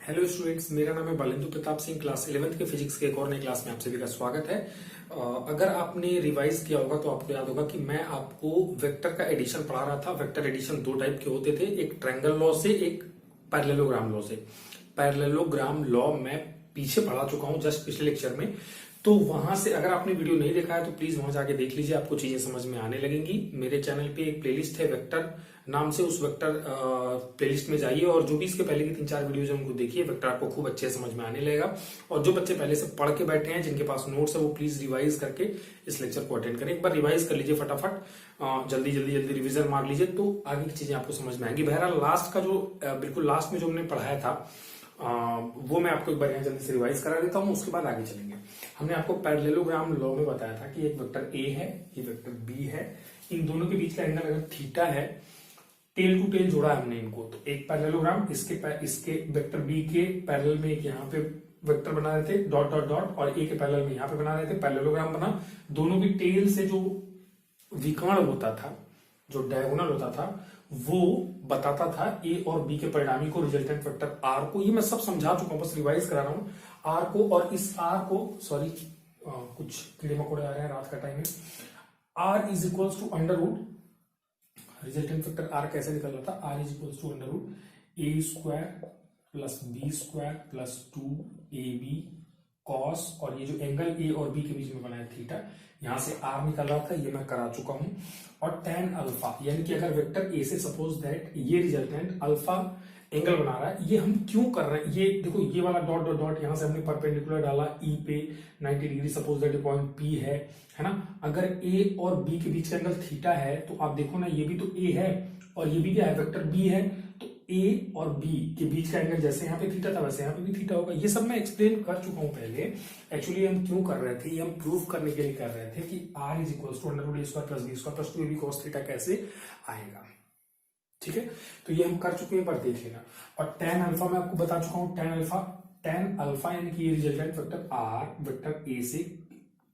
Hello students, मेरा नाम है बालेंदु प्रताप सिंह। क्लास 11th के फिजिक्स के एक और नई क्लास में आप सभी का स्वागत है। अगर आपने रिवाइज किया होगा तो आपको याद होगा कि मैं आपको वेक्टर का एडिशन पढ़ा रहा था। वेक्टर एडिशन दो टाइप के होते थे, एक ट्रायंगल लॉ से, एक पैरेललोग्राम लॉ से। पैरेललोग्राम लॉ मैं पीछे पढ़ा चुका हूं जस्ट पिछले लेक्चर में, तो वहां से अगर आपने वीडियो नहीं देखा है तो प्लीज वहां जाके देख लीजिए, आपको चीजें समझ में आने लगेंगी। मेरे चैनल पे एक प्लेलिस्ट है वेक्टर नाम से, उस वेक्टर प्लेलिस्ट में जाइए और जो भी इसके पहले की 3-4 वीडियोज है उनको देखिए। वेक्टर आपको खूब अच्छे समझ में आने लगेगा। और जो बच्चे पहले से पढ़ के बैठे हैं, जिनके पास नोट्स है, वो प्लीज रिवाइज करके इस लेक्चर को अटेंड करें। एक बार रिवाइज कर लीजिए फटाफट, जल्दी रिवीजन मार लीजिए तो आगे की चीजें आपको समझ में आएंगी। बहरहाल लास्ट का जो बिल्कुल लास्ट में जो हमने पढ़ाया था वो मैं आपको एक बार यहाँ जल्दी से रिवाइज करा देता हूँ, उसके बाद आगे चलेंगे। हमने आपको पैरेललोग्राम लॉ में बताया था कि एक वेक्टर ए है, ये वेक्टर बी है, इन दोनों के बीच का एंगल अगर थीटा है, टेल टू टेल जोड़ा है हमने इनको, तो एक पैरेललोग्राम इसके वेक्टर बी के पैरेलल में एक यहाँ पे वेक्टर बना रहे थे डॉट डॉट डॉट, और ए के पैरेलल में यहाँ पे बना रहे थे, पैरेललोग्राम बना। दोनों की टेल से जो विकर्ण होता था, जो डायगोनल होता था, वो बताता था ए और बी के परिणामी को, रिजल्टेंट वेक्टर आर को। ये मैं सब समझा चुका हूं, बस रिवाइज करा रहा हूं आर को। और इस आर को, सॉरी कुछ कीड़े मकोड़े आ रहे हैं, रात का टाइम है। R is equals to under root, resultant vector R कैसे निकल रहा था, R is equals to under root A square plus B square plus 2ab cos, और ये जो एंगल ए और बी के बीच में बना है थीटा, यहां से आर निकल रहा था, ये मैं करा चुका हूं। और tan अल्फा, यानी कि अगर वेक्टर ए से सपोज दैट ये रिजल्टेंट अल्फा एंगल बना रहा है, ये हम क्यों कर रहे हैं, ये देखो ये वाला डॉट डॉट डॉट, यहां से हमने परपेंडिकुलर डाला ई पे 90 degree, suppose that point P है ना। अगर ए और बी के बीच का एंगल थीटा है तो आप देखो ना, ये भी तो ए है और ये भी क्या है, वेक्टर बी है, तो ए और बी के बीच का एंगल जैसे यहाँ पे थीटा था वैसे यहाँ पे भी थीटा होगा। ये सब मैं एक्सप्लेन कर चुका हूं पहले। एक्चुअली हम क्यों कर रहे थे, ये हम प्रूव करने के लिए कर रहे थे कि R is equal to under root A square plus B square plus 2ab cos theta कैसे आएगा। ठीक है, तो ये हम कर चुके हैं, पर देख लेना। और tan अल्फा मैं आपको बता चुका हूं, tan अल्फा यानी कि ये resultant vector R vector A से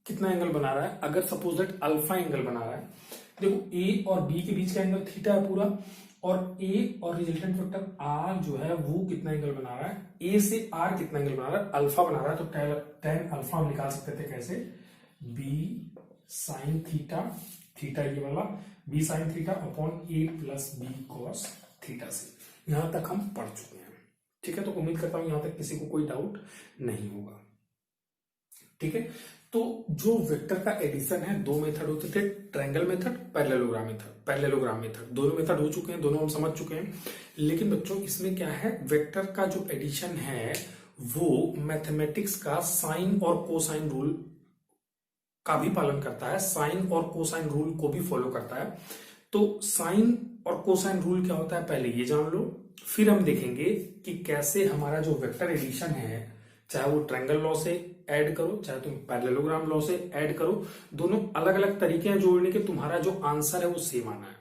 कितना एंगल बना रहा है। अगर सपोज दैट अल्फा एंगल बना रहा है, देखो ए और बी के बीच का एंगल थीटा है पूरा, और ए और रिजल्टेंट वेक्टर आर जो है वो कितना एंगल बना रहा है, ए से आर कितना एंगल बना रहा है, अल्फा बना रहा है। तो tan अल्फा हम निकाल सकते थे कैसे, बी साइन थीटा, थीटा ये वाला B sine theta upon a plus b cos theta से। यहां तक हम पढ़ चुके हैं। ठीक है, तो उम्मीद करता हूं यहां तक किसी को कोई डाउट नहीं होगा। ठीक है, तो जो वेक्टर का एडिशन है, दो मेथड होते थे, ट्रायंगल मेथड, पैरेललोग्राम मेथड। दोनों मेथड हो चुके हैं, दोनों हम समझ चुके हैं। लेकिन बच्चों इसमें क्या है, वेक्टर का जो एडिशन है वो मैथमेटिक्स का साइन और कोसाइन रूल का भी पालन करता है, साइन और कोसाइन रूल को भी फॉलो करता है। तो साइन और कोसाइन रूल क्या होता है पहले ये जान लो, फिर हम देखेंगे कि कैसे हमारा जो वेक्टर एडिशन है, चाहे वो ट्रायंगल लॉ से ऐड करो, चाहे तुम पैरेललोग्राम लॉ से ऐड करो, दोनों अलग अलग तरीके हैं जोड़ने के। तुम्हारा जो आंसर है वो सेम आना है,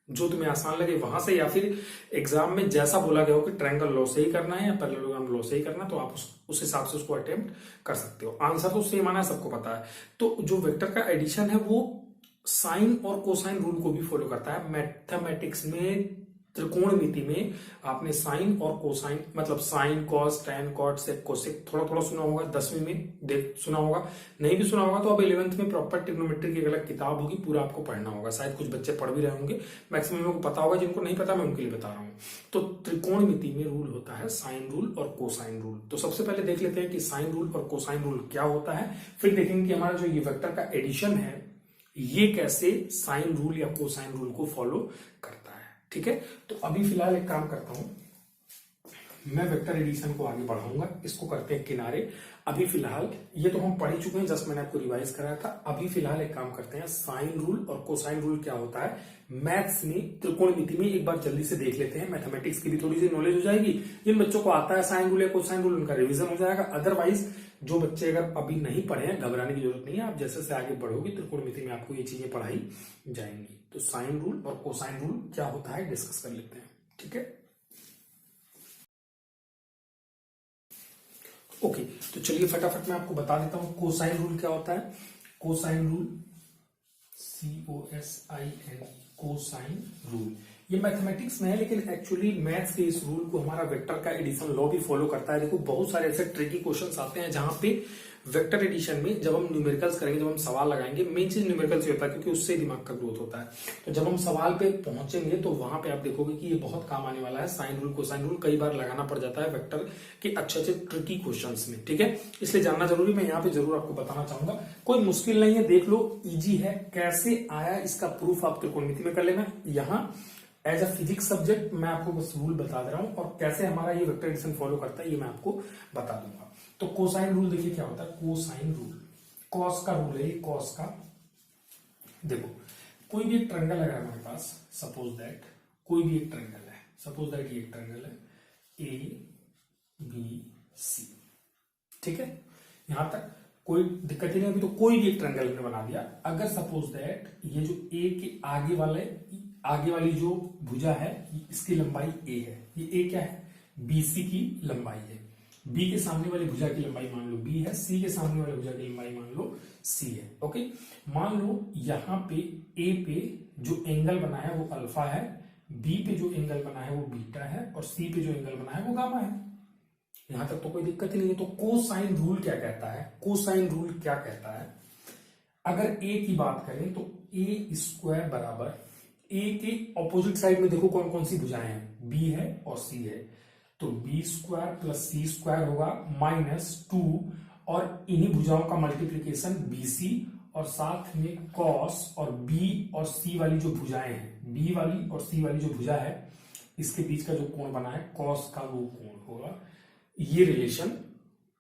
जो तुम्हें आसान लगे वहां से, या फिर एग्जाम में जैसा बोला गया हो कि ट्रायंगल लॉ से ही करना है या पैरेललोग्राम लॉ से ही करना है, तो आप उस हिसाब से उसको अटेम्प्ट कर सकते हो। आंसर तो सेम आना है, सबको पता है। तो जो वेक्टर का एडिशन है वो साइन और कोसाइन रूल को भी फॉलो करता है। मैथमेटिक्स में त्रिकोणमिति में आपने साइन और कोसाइन, मतलब sine cos tan cot sec cosec थोड़ा थोड़ा सुना होगा, 10वीं में देख सुना होगा। नहीं भी सुना होगा तो अब 11th में प्रॉपर ट्रिग्नोमेट्री की एक अलग किताब होगी, पूरा आपको पढ़ना होगा। शायद कुछ बच्चे पढ़ भी रहे होंगे, मैक्सिमम को पता होगा, जिनको नहीं पता मैं उनके लिए बता रहा हूँ। तो त्रिकोणमिति में रूल होता है साइन रूल और कोसाइन रूल। तो सबसे पहले देख लेते हैं कि साइन रूल और कोसाइन रूल क्या होता है, फिर देखेंगे कि हमारा जो ये वेक्टर का एडिशन है ये कैसे साइन रूल या कोसाइन रूल को फॉलो करता है। ठीक है, तो अभी फिलहाल एक काम करता हूं, मैं वेक्टर एडिशन को आगे बढ़ाऊंगा, इसको करते हैं किनारे। अभी फिलहाल ये तो हम पढ़ ही चुके हैं, जस्ट मैंने आपको रिवाइज कराया था। अभी फिलहाल एक काम करते हैं, साइन रूल और कोसाइन रूल क्या होता है मैथ्स में, त्रिकोणमिति में, एक बार जल्दी से देख लेते हैं। मैथमेटिक्स की भी थोड़ी सी नॉलेज हो जाएगी। जिन बच्चों को आता है साइन रूल या कोसाइन रूल, उनका रिविजन हो जाएगा। अदरवाइज जो बच्चे अगर अभी नहीं पढ़े हैं, घबराने की जरूरत नहीं है, आप जैसे से आगे बढ़ोगे त्रिकोणमिति में आपको ये चीजें पढ़ाई जाएंगी। तो साइन रूल और कोसाइन रूल क्या होता है डिस्कस कर लेते हैं। ठीक है, ओके, तो चलिए फटाफट मैं आपको बता देता हूं कोसाइन रूल क्या होता है। Cosine rule COSIN, cosine rule, ये मैथमेटिक्स में है, लेकिन एक्चुअली मैथ्स के इस रूल को हमारा वेक्टर का एडिशन लॉ भी फॉलो करता है। देखो बहुत सारे ऐसे ट्रिकी क्वेश्चंस आते हैं जहां पे वेक्टर एडिशन में जब हम न्यूमेरिकल्स करेंगे, जब हम सवाल लगाएंगे, मेन चीज न्यूमेरिकल्स होता है क्योंकि उससे दिमाग का ग्रोथ होता है। तो जब हम सवाल पे पहुंचेंगे तो वहां पे आप देखोगे कि ये बहुत काम आने वाला है। साइन रूल, कोसाइन रूल कई बार लगाना पड़ जाता है वेक्टर के अच्छे ट्रिकी क्वेश्चंस में, ठीक है। इसलिए जानना जरूरी, मैं यहाँ पे जरूर आपको बताना चाहूंगा। कोई मुश्किल नहीं है, देख लो, इजी है। कैसे आया इसका प्रूफ आप त्रिकोणमिति में कर लेना। यहाँ एज अ फिजिक्स सब्जेक्ट मैं आपको बस रूल बता दे रहा हूं, और कैसे हमारा ये वेक्टर एडिशन फॉलो करता है ये मैं आपको बता दूंगा। तो कोसाइन रूल देखिए क्या होता है। कोसाइन रूल कॉस का रूल है, ये कॉस का। देखो कोई भी एक ट्रायंगल अगर हमारे पास, सपोज दैट कोई भी एक ट्रायंगल है, सपोज दैट ये एक ट्रायंगल है ए बी सी, ठीक है। यहां तक कोई दिक्कत ही नहीं। अभी तो कोई भी एक ट्रायंगल हमने बना दिया। अगर सपोज दैट ये जो ए के आगे वाली जो भुजा है इसकी लंबाई ए है, ये ए क्या है, बीसी की लंबाई है। बी के सामने वाली भुजा की लंबाई मान लो बी है, सी के सामने वाली भुजा की लंबाई मान लो सी है, ओके। मान लो यहां पे ए पे जो एंगल बना है वो अल्फा है, बी पे जो एंगल बना है वो बीटा है, और सी पे जो एंगल बना है वो गामा है। यहां तक तो कोई दिक्कत ही नहीं है। तो कोसाइन रूल क्या कहता है? कोसाइन रूल क्या कहता है, अगर ए की बात करें तो ए स्क्वायर बराबर, ए के ऑपोजिट साइड में देखो कौन कौन सी भुजाएं हैं, बी है और सी है, तो बी स्क्वायर प्लस सी स्क्वायर होगा -2, और इन्हीं भुजाओं का मल्टीप्लीकेशन बीसी, और साथ में कॉस, और बी और सी वाली जो भुजाएं हैं, बी वाली और सी वाली जो भुजा है इसके बीच का जो कोण बना है कॉस का, वो कोण होगा। ये रिलेशन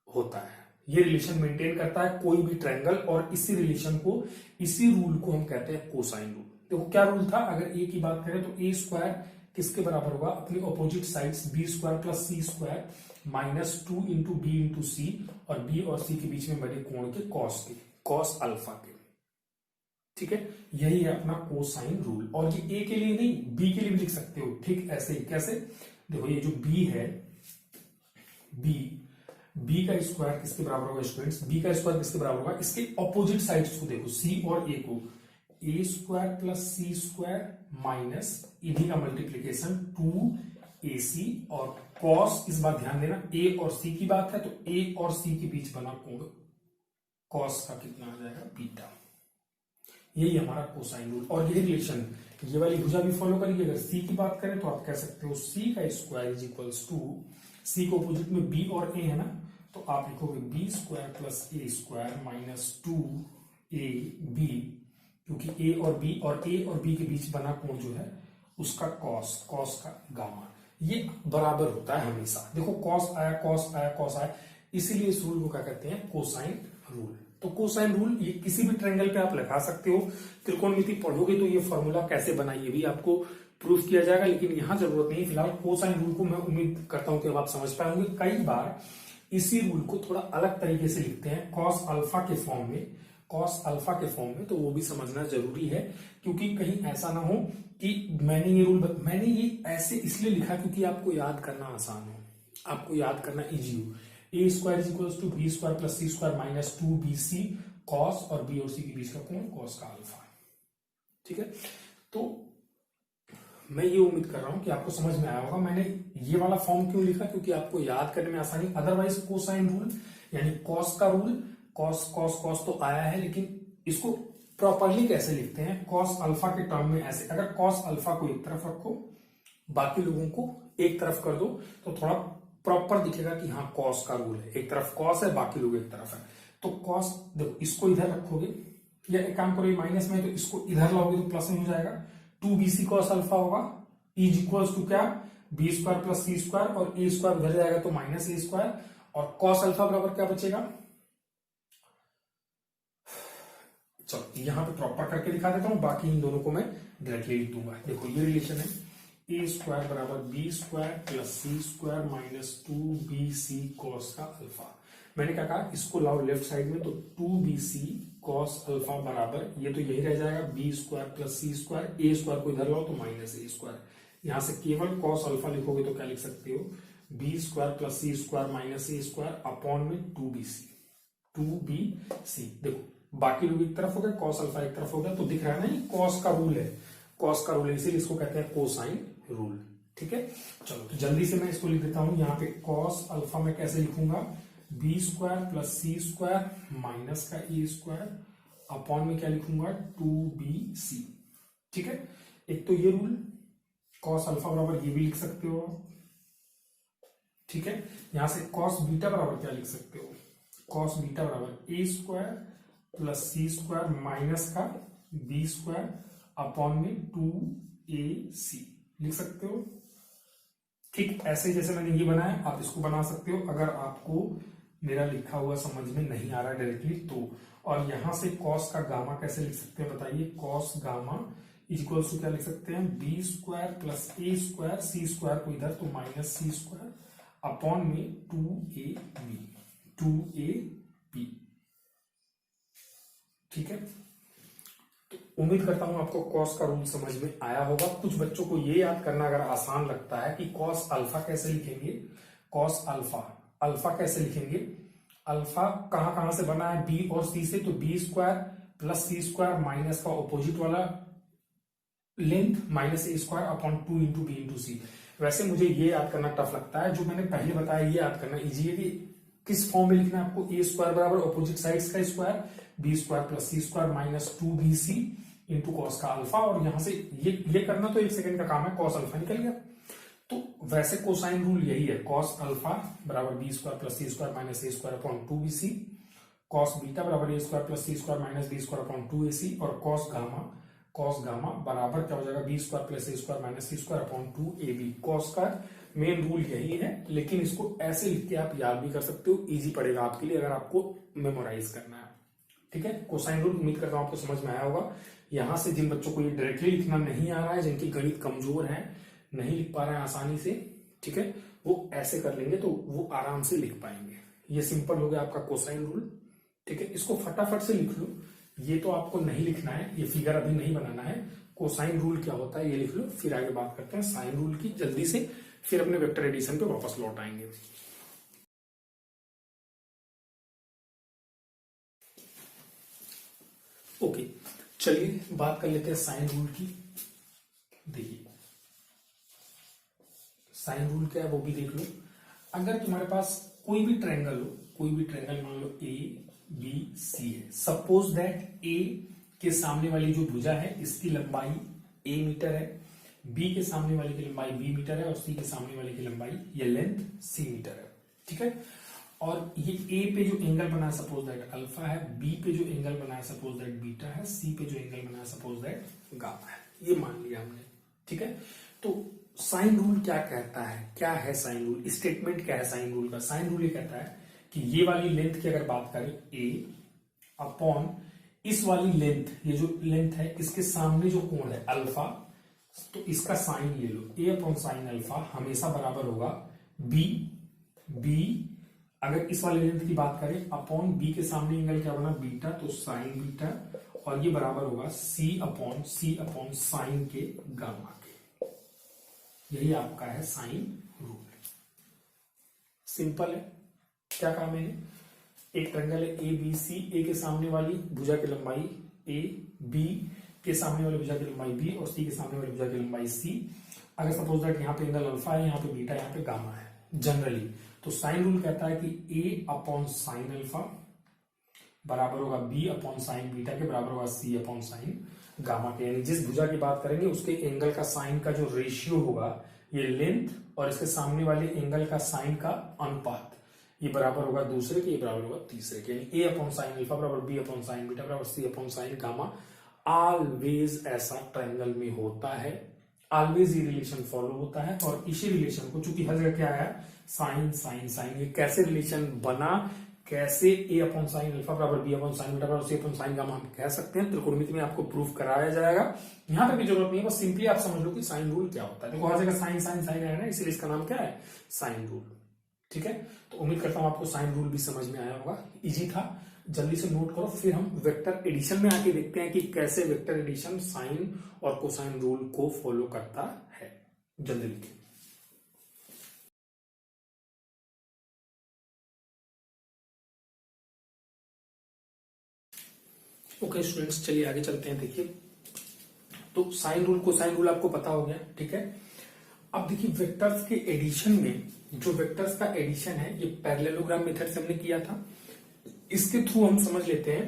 होता है, ये रिलेशन मेंटेन करता है कोई भी ट्रायंगल, और इसी रिलेशन को, इसी रूल को हम कहते हैं कोसाइन रूल। देखो क्या रूल था, अगर ए की बात करें तो ए स्क्वायर किसके बराबर होगा, अपनी opposite sides b square plus सी square -2 into b into c, और बी और सी के बीच में बने कोण के कॉस के, कॉस अल्फा के, ठीक है। यही है अपना कोसाइन रूल। और ये ए के लिए नहीं, बी के लिए भी लिख सकते हो, ठीक ऐसे ही। कैसे, देखो ये जो बी है, बी का स्क्वायर किसके बराबर होगा स्टूडेंट्स, बी का स्क्वायर किसके बराबर होगा, इसके ऑपोजिट साइड्स को देखो, सी और ए को, ए स्क्वायर प्लस सी स्क्वायर माइनस इन्हीं का मल्टीप्लीकेशन 2ac, और कॉस, इस बात ध्यान देना ए और सी की बात है, तो ए और सी के बीच बना कोण कॉस का कितना आ जाएगा, बीटा। यही हमारा कोसाइन रूल। और यही रिलेशन ये वाली भुजा भी फॉलो करेगी। अगर सी की बात करें तो आप कह सकते हो सी का स्क्वायर इज इक्वल्स टू, सी को अपोजिट में बी और ए है ना, तो आप लिखोगे बी स्क्वायर प्लस ए स्क्वायर -2ab, क्योंकि ए और बी, और ए और बी के बीच बना कोण जो है उसका कॉस, कॉस का गामा, ये बराबर होता है हमेशा। देखो कॉस आया, कॉस आया, कॉस आया, इसीलिए इस रूल को क्या कहते हैं, कोसाइन रूल। तो कोसाइन रूल ये किसी भी ट्रायंगल पे आप लगा सकते हो। त्रिकोणमिति पढ़ोगे तो ये फॉर्मूला कैसे बना ये भी आपको प्रूफ किया जाएगा, लेकिन यहां जरूरत नहीं। फिलहाल कोसाइन रूल को मैं उम्मीद करता हूं कि अब आप समझ पाएंगे। कई बार इसी रूल को थोड़ा अलग तरीके से लिखते हैं, कॉस अल्फा के फॉर्म में, कॉस अल्फा के फॉर्म में, तो वो भी समझना जरूरी है, क्योंकि कहीं ऐसा ना हो कि मैंने ये ऐसे इसलिए लिखा क्योंकि आपको याद करना आसान हो, आपको याद करना इजी हो। ए square is equal to be square plus C square -2bc cos, और बी और सी के बीच का कोण कॉस का अल्फा, ठीक है। तो मैं ये उम्मीद कर रहा हूं कि आपको समझ में आया होगा। मैंने ये वाला फॉर्म क्यों लिखा, क्योंकि आपको याद करने में आसानी। अदरवाइज कोसाइन रूल यानी कॉस का रूल, कॉस कॉस कॉस तो आया है, लेकिन इसको प्रॉपरली कैसे लिखते हैं, कॉस अल्फा के टर्म में ऐसे। अगर कॉस अल्फा को एक तरफ रखो, बाकी लोगों को एक तरफ कर दो, तो थोड़ा प्रॉपर दिखेगा कि हाँ कॉस का रूल है। एक तरफ कॉस है, बाकी लोग एक तरफ है, तो कॉस, देखो इसको इधर रखोगे, या एक काम करो ये माइनस में है तो इसको इधर लाओगे तो प्लस में हो जाएगा, 2bc कॉस अल्फा होगा इज इक्वल्स टू क्या, बी स्क्वायर प्लस सी स्क्वायर, और ए स्क्वायर उधर जाएगा तो -a स्क्वायर, और कॉस अल्फा बराबर क्या बचेगा। चलो यहां पे प्रॉपर करके दिखा देता हूं, बाकी इन दोनों को मैं डायरेक्टली लिख दूंगा। देखो ये रिलेशन है, ए स्क्वायर बराबर बी स्क्वायर प्लस सी स्क्वायर -2bc कॉस का अल्फा। मैंने क्या कहा, इसको लाओ लेफ्ट साइड में, तो 2bc कॉस अल्फा बराबर, ये तो यही रह जाएगा, बी स्क्वायर प्लस सी स्क्वायर, ए स्क्वायर को इधर लाओ तो -a स्क्वायर। यहां से केवल कॉस अल्फा लिखोगे तो क्या लिख सकते हो, B square plus C square -a square upon में 2bc। देखो बाकी लोग एक तरफ हो गए, कॉस अल्फा एक तरफ हो गया, तो दिख रहा है ना ये कॉस का रूल है, कॉस का रूल है, इसीलिए इसको कहते हैं कोसाइन रूल। ठीक है, चलो तो जल्दी से मैं इसको लिख देता हूं। यहाँ पे कॉस अल्फा में कैसे लिखूंगा, बी स्क्वायर प्लस सी स्क्वायर माइनस का ए स्क्वायर अपॉन में क्या लिखूंगा 2bc। ठीक है, एक तो ये रूल कॉस अल्फा बराबर ये भी लिख सकते हो। ठीक है, यहां से कॉस बीटा बराबर क्या लिख सकते हो, कॉस बीटा बराबर a square plus C square minus का बी स्क्वायर अपॉन में 2ac लिख सकते हो। ठीक ऐसे जैसे मैंने ये बनाया आप इसको बना सकते हो, अगर आपको मेरा लिखा हुआ समझ में नहीं आ रहा डायरेक्टली तो। और यहां से कॉस का गामा कैसे लिख सकते हैं बताइए, कॉस गामा इक्वल्स टू क्या लिख सकते हैं, बी स्क्वायर प्लस ए स्क्वायर, सी स्क्वायर को इधर तो माइनस सी स्क्वायर अपॉन में 2ab। ठीक है, तो उम्मीद करता हूं आपको कॉस का रूल समझ में आया होगा। कुछ बच्चों को ये याद करना अगर आसान लगता है कि कॉस अल्फा कैसे लिखेंगे, कॉस अल्फा, अल्फा कैसे लिखेंगे, अल्फा कहां कहां से बना है, बी और सी से, तो बी स्क्वायर प्लस सी स्क्वायर माइनस का ऑपोजिट वाला लेंथ माइनस ए square upon 2 into b into c. वैसे मुझे ये याद करना टफ लगता है, जो मैंने पहले बताया ये याद करना इजी है कि किस फॉर्म में लिखना है आपको, ए स्क्वायर बराबर ऑपोजिट साइड्स का स्क्वायर बी स्क्वायर प्लस सी square minus 2bc into cos का अल्फा, और यहां से ये करना तो 1 सेकंड का काम है, कॉस अल्फा निकल गया। तो वैसे कोसाइन रूल यही है, कॉस अल्फा बराबर बी स्क्वायर प्लस सी स्क्वायर माइनस ए square upon 2bc, cos beta बराबर a square plus C square minus B square upon 2ac, और कॉस गामा बराबर क्या हो जाएगा, बी स्क्वायर प्लस ए square minus c square upon 2ab। Cos का main rule यही है, लेकिन इसको ऐसे लिख के आप याद भी कर सकते हो, इजी पड़ेगा आपके लिए अगर आपको मेमोराइज करना है। ठीक है, कोसाइन रूल उम्मीद करता हूं आपको समझ में आया होगा। यहां से जिन बच्चों को ये डायरेक्टली लिखना नहीं आ रहा है, जिनकी गणित कमजोर है, नहीं लिख पा रहे हैं आसानी से, ठीक है, वो ऐसे कर लेंगे तो वो आराम से लिख पाएंगे। ये सिंपल हो गया आपका कोसाइन रूल। ठीक है, इसको फटाफट से लिख लो, ये तो आपको नहीं लिखना है, ये फिगर अभी नहीं बनाना है। कोसाइन रूल क्या होता है ये लिख लो, फिर आगे बात करते हैं साइन रूल की जल्दी से, फिर अपने वेक्टर एडिशन पे वापस लौट आएंगे। ओके, चलिए बात कर लेते हैं साइन रूल की। देखिए साइन रूल क्या है वो भी देख लो। अगर तुम्हारे पास कोई भी ट्रायंगल हो, कोई भी ट्रायंगल मान लो ए बी सी है, सपोज दैट ए के सामने वाली जो भुजा है इसकी लंबाई a मीटर है, बी के सामने वाले की लंबाई b मीटर है, और सी के सामने वाले की लंबाई ये लेंथ c मीटर है। ठीक है, और ये a पे जो एंगल बना है सपोज दैट अल्फा है, b पे जो एंगल बना है सपोज दैट बीटा है, c पे जो एंगल बना है सपोज दैट गामा है, ये मान लिया हमने। ठीक है, तो साइन रूल क्या कहता है, क्या है साइन रूल, स्टेटमेंट क्या है साइन रूल का। साइन रूल ये कहता है कि ये वाली लेंथ की अगर बात करें a अपॉन इस वाली लेंथ, ये जो लेंथ है इसके सामने जो कोण है अल्फा, तो इसका साइन ले लो, a अपॉन साइन अल्फा हमेशा बराबर होगा b अगर इस वाली लेंथ की बात करें अपॉन b के सामने एंगल क्या बना बीटा, तो साइन बीटा, और ये बराबर होगा c अपॉन साइन के गामा के। यही आपका है साइन रूल। सिंपल है, क्या काम है, एक ट्रायंगल है ए बी सी, ए के सामने वाली भुजा की लंबाई ए, बी के सामने वाली भुजा की लंबाई बी, और सी के सामने वाली भुजा की लंबाई सी। अगर सपोज दैट यहाँ पे एंगल अल्फा है, यहाँ पे बीटा, यहाँ पे गामा है जनरली, तो साइन रूल कहता है कि ए अपॉन साइन अल्फा बराबर होगा बी अपॉन साइन बीटा के, बराबर होगा सी अपॉन साइन गामा के। यानी जिस भुजा की बात करेंगे उसके एंगल का साइन का जो रेशियो होगा, ये लेंथ और इसके सामने वाले एंगल का साइन का अनुपात, ये बराबर होगा दूसरे के, ये बराबर होगा तीसरे के। यानी ए अपॉन साइन अल्फा बराबर बी अपॉन साइन बीटा बराबर सी अपॉन साइन गामा। ऑलवेज ऐसा ट्रायंगल में होता है, ऑलवेज ये रिलेशन फॉलो होता है, और इसी रिलेशन को चूंकि हर जगह क्या है साइन साइन साइन, ये कैसे रिलेशन बना, कैसे ए अपॉन साइन अल्फा बराबर बी अपॉन साइन बीटा बराबर सी अपॉन साइन गामा हम कह सकते हैं, त्रिकोणमिति में आपको प्रूफ कराया जाएगा। यहां पे भी जरूरत नहीं है, बस सिंपली आप समझ लो कि साइन रूल क्या होता है। देखो हर जगह साइन साइन साइन है ना, इसलिए इसका नाम क्या है साइन रूल। ठीक है, तो उम्मीद करता हूं आपको साइन रूल भी समझ में आया होगा, इजी था। जल्दी से नोट करो, फिर हम वेक्टर एडिशन में आके देखते हैं कि कैसे वेक्टर एडिशन साइन और कोसाइन रूल को फॉलो करता है। जल्दी लिखिए। ओके स्टूडेंट्स, चलिए आगे चलते हैं। देखिए, तो साइन रूल कोसाइन रूल आपको पता हो गया। ठीक है, अब देखिए वेक्टर्स के एडिशन में, जो वेक्टर्स का एडिशन है ये पैरेललोग्राम मेथड से हमने किया था। इसके थ्रू हम समझ लेते हैं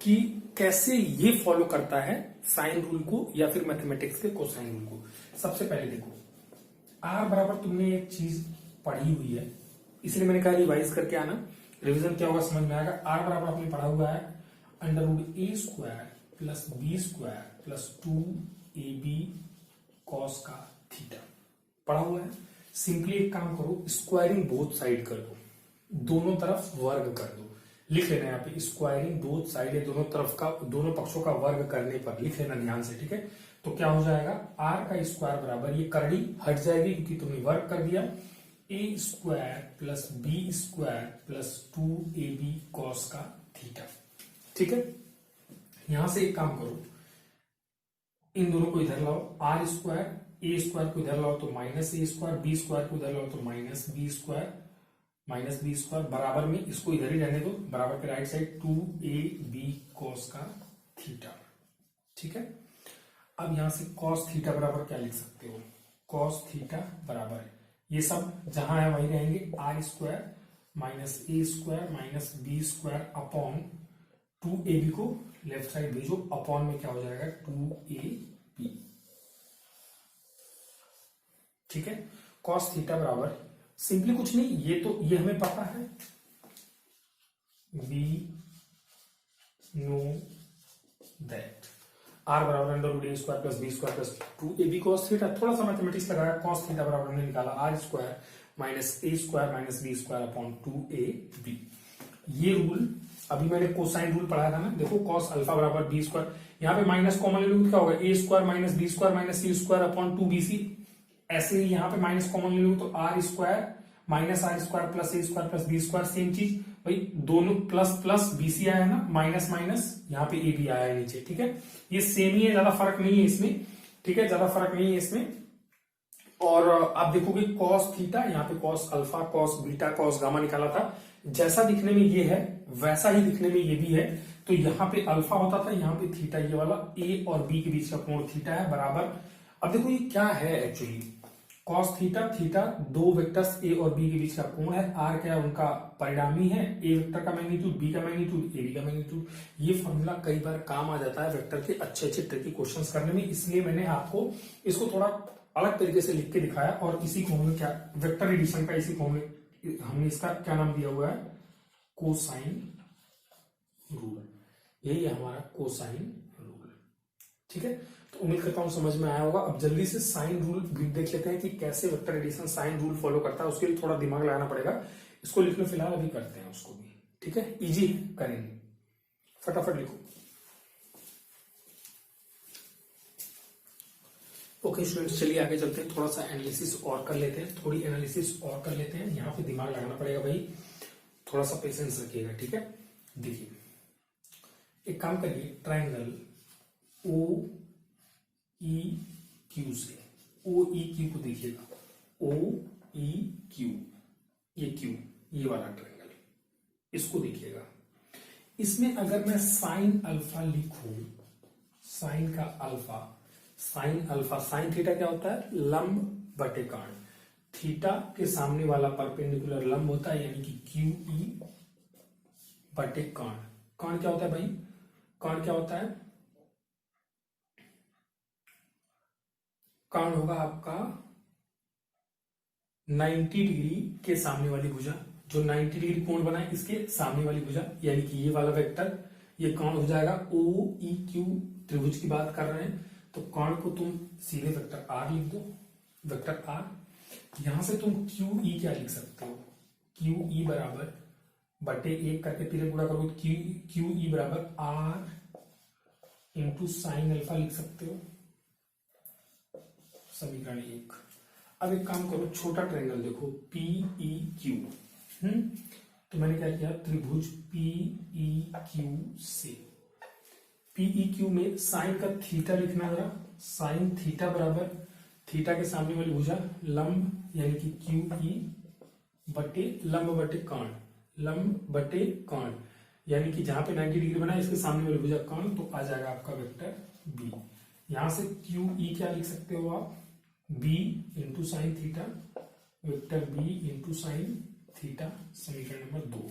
कि कैसे ये फॉलो करता है साइन रूल को या फिर मैथमेटिक्स के कोसाइन रूल को। सबसे पहले देखो आर बराबर, तुमने एक चीज पढ़ी हुई है इसलिए मैंने कहा रिवाइज करके आना, रिवीजन क्या होगा समझ में आएगा। आर बराबर आपने पढ़ा हुआ है अंडर रूट ए square plus B square plus 2ab cos का थीटा पढ़ा हुआ है। सिंपली एक काम करो, स्क्वायरिंग बोथ साइड कर दो, दोनों तरफ वर्ग कर दो। लिख लेना यहाँ पे स्क्वायरिंग बोथ साइड है, दोनों तरफ का, दोनों पक्षों का वर्ग करने पर लिख लेना ध्यान से, ठीक है। तो क्या हो जाएगा, आर का स्क्वायर बराबर, ये करड़ी हट जाएगी क्योंकि तुमने वर्ग कर दिया, a square plus B square plus 2ab cos का थीटा, ठीक है। यहां से एक काम करो, इन दोनों को इधर लाओ, आर स्क्वायर ए स्क्वायर को इधर लाओ तो माइनस ए स्क्वायर, बी स्क्वायर को इधर लाओ तो माइनस बी स्क्वायर बराबर में इसको इधर ही रहने दो, बराबर के राइट साइड 2ab कॉस का थीटा, ठीक है। अब यहां से कॉस थीटा बराबर क्या लिख सकते हो, कॉस थीटा बराबर है, ये सब जहां है वहीं रहेंगे, आर स्क्वायर माइनस ए square minus B square upon 2ab को लेफ्ट साइड भेजो, अपॉन में क्या हो जाएगा 2ab, ठीक है। कॉस थीटा बराबर सिंपली कुछ नहीं, ये तो ये हमें पता है, वी नो दैट आर बराबर अंडर रूट ए square plus B square plus 2ab cos theta, थोड़ा सा मैथमेटिक्स लगाया, कॉस थीटा बराबर हमने निकाला आर स्क्वायर माइनस ए square minus B square upon 2ab। ये रूल अभी मैंने कोसाइन रूल पढ़ाया था ना, देखो कॉस अल्फा बराबर बी स्क्वायर, यहाँ पे माइनस कॉमन ले लूँ क्या होगा, a square minus B square minus c square upon 2bc। ऐसे ही यहाँ पे माइनस कॉमन ले लूँ तो R square minus R square plus ए square plus B square, same चीज भाई, दोनों प्लस प्लस बीसी आया है ना, माइनस माइनस यहाँ पे ए भी आया है नीचे, ठीक है। ये सेम ही है, ज्यादा फर्क नहीं है इसमें, ठीक है, ज्यादा फर्क नहीं है इसमें। और आप देखोगे कॉस थीटा, यहाँ पे cos alpha cos beta cos gamma निकाला था, जैसा दिखने में ये है वैसा ही दिखने में ये भी है। तो यहाँ पे अल्फा होता था, यहाँ पे थीटा, ये वाला ए और बी के बीच का कोण थीटा है बराबर। अब देखो ये क्या है एक्चुअली, कॉस थीटा, थीटा दो वेक्टर्स ए और बी के बीच का कोण है, आर क्या है उनका परिणामी है, ए वेक्टर का मैग्नीट्यूड, बी का मैग्नीट्यूड, ए बी का मैग्नीट्यूड। ये फॉर्मूला कई बार काम आ जाता है वेक्टर के अच्छे अच्छे ट्रिकी क्वेश्चंस करने में, इसलिए मैंने आपको इसको थोड़ा अलग तरीके से लिख के दिखाया। और इसी को हमने क्या, वेक्टर एडिशन का इसी को हमने इसका क्या नाम दिया हुआ है, कोसाइन रूल। यही है हमारा कोसाइन रूल, ठीक है। तो उम्मीद करता हूं समझ में आया होगा। अब जल्दी से साइन रूल भी देख लेते हैं कि कैसे vector addition sine rule follow करता है, उसके लिए थोड़ा दिमाग लगाना पड़ेगा। इसको लिख लो फिलहाल, अभी करते हैं उसको भी, ठीक है, इजी करेंगे, फटाफट लिखो। ओके स्टूडेंट्स, चलिए आगे चलते हैं, थोड़ा सा एनालिसिस और कर लेते हैं, थोड़ी एनालिसिस और कर लेते हैं। यहाँ पे दिमाग लगाना पड़ेगा भाई, थोड़ा सा पेशेंस रखिएगा, ठीक है। देखिए एक काम करिए, ट्राइंगल ओ ई क्यू से, ओ ई क्यू को देखिएगा, ओ ई क्यू, ये क्यू, ये वाला ट्राइंगल, इसको देखिएगा। इसमें अगर मैं साइन अल्फा लिखूं, साइन का alpha, sine alpha, sine theta क्या होता है, लंब बटे कर्ण, थीटा के सामने वाला परपेंडिकुलर लंब होता है, यानी कि क्यू ई बटे कर्ण। कर्ण क्या होता है भाई, कर्ण क्या होता है, कर्ण होगा आपका 90 डिग्री के सामने वाली भुजा, जो 90 डिग्री कोण बनाए इसके सामने वाली भुजा, यानी कि ये वाला वेक्टर, ये कर्ण हो जाएगा। ओ ई क्यू त्रिभुज की बात कर रहे हैं, तो कर्ण को तुम सीधे वेक्टर आर लिख दो, वेक्टर आर। यहां से तुम क्यू ई क्या लिख सकते हो, क्यू ई बराबर बटे एक करके तीन गुणा करो, क्यू ई बराबर आर इंटू साइन अल्फा लिख सकते हो, समीकरण 1। अब एक काम करो, छोटा ट्रायंगल देखो, पी ई क्यू, तो मैंने क्या किया, त्रिभुज पी ई क्यू से, पी ई क्यू में साइन का थीटा लिखना जरा, साइन थीटा बराबर थीटा के सामने वाली भुजा लंब, यानी कि क्यू ई बटे लंब बटे कर्ण, लंब बटे कर्ण, यानी कि जहां पे 90 डिग्री बना है इसके सामने वाली भुजा कर्ण, तो आ जाएगा आपका वेक्टर बी। यहां से क्यू ई क्या लिख सकते हो आप, B into sine theta, vector B into sine theta, समीकरण नंबर 2।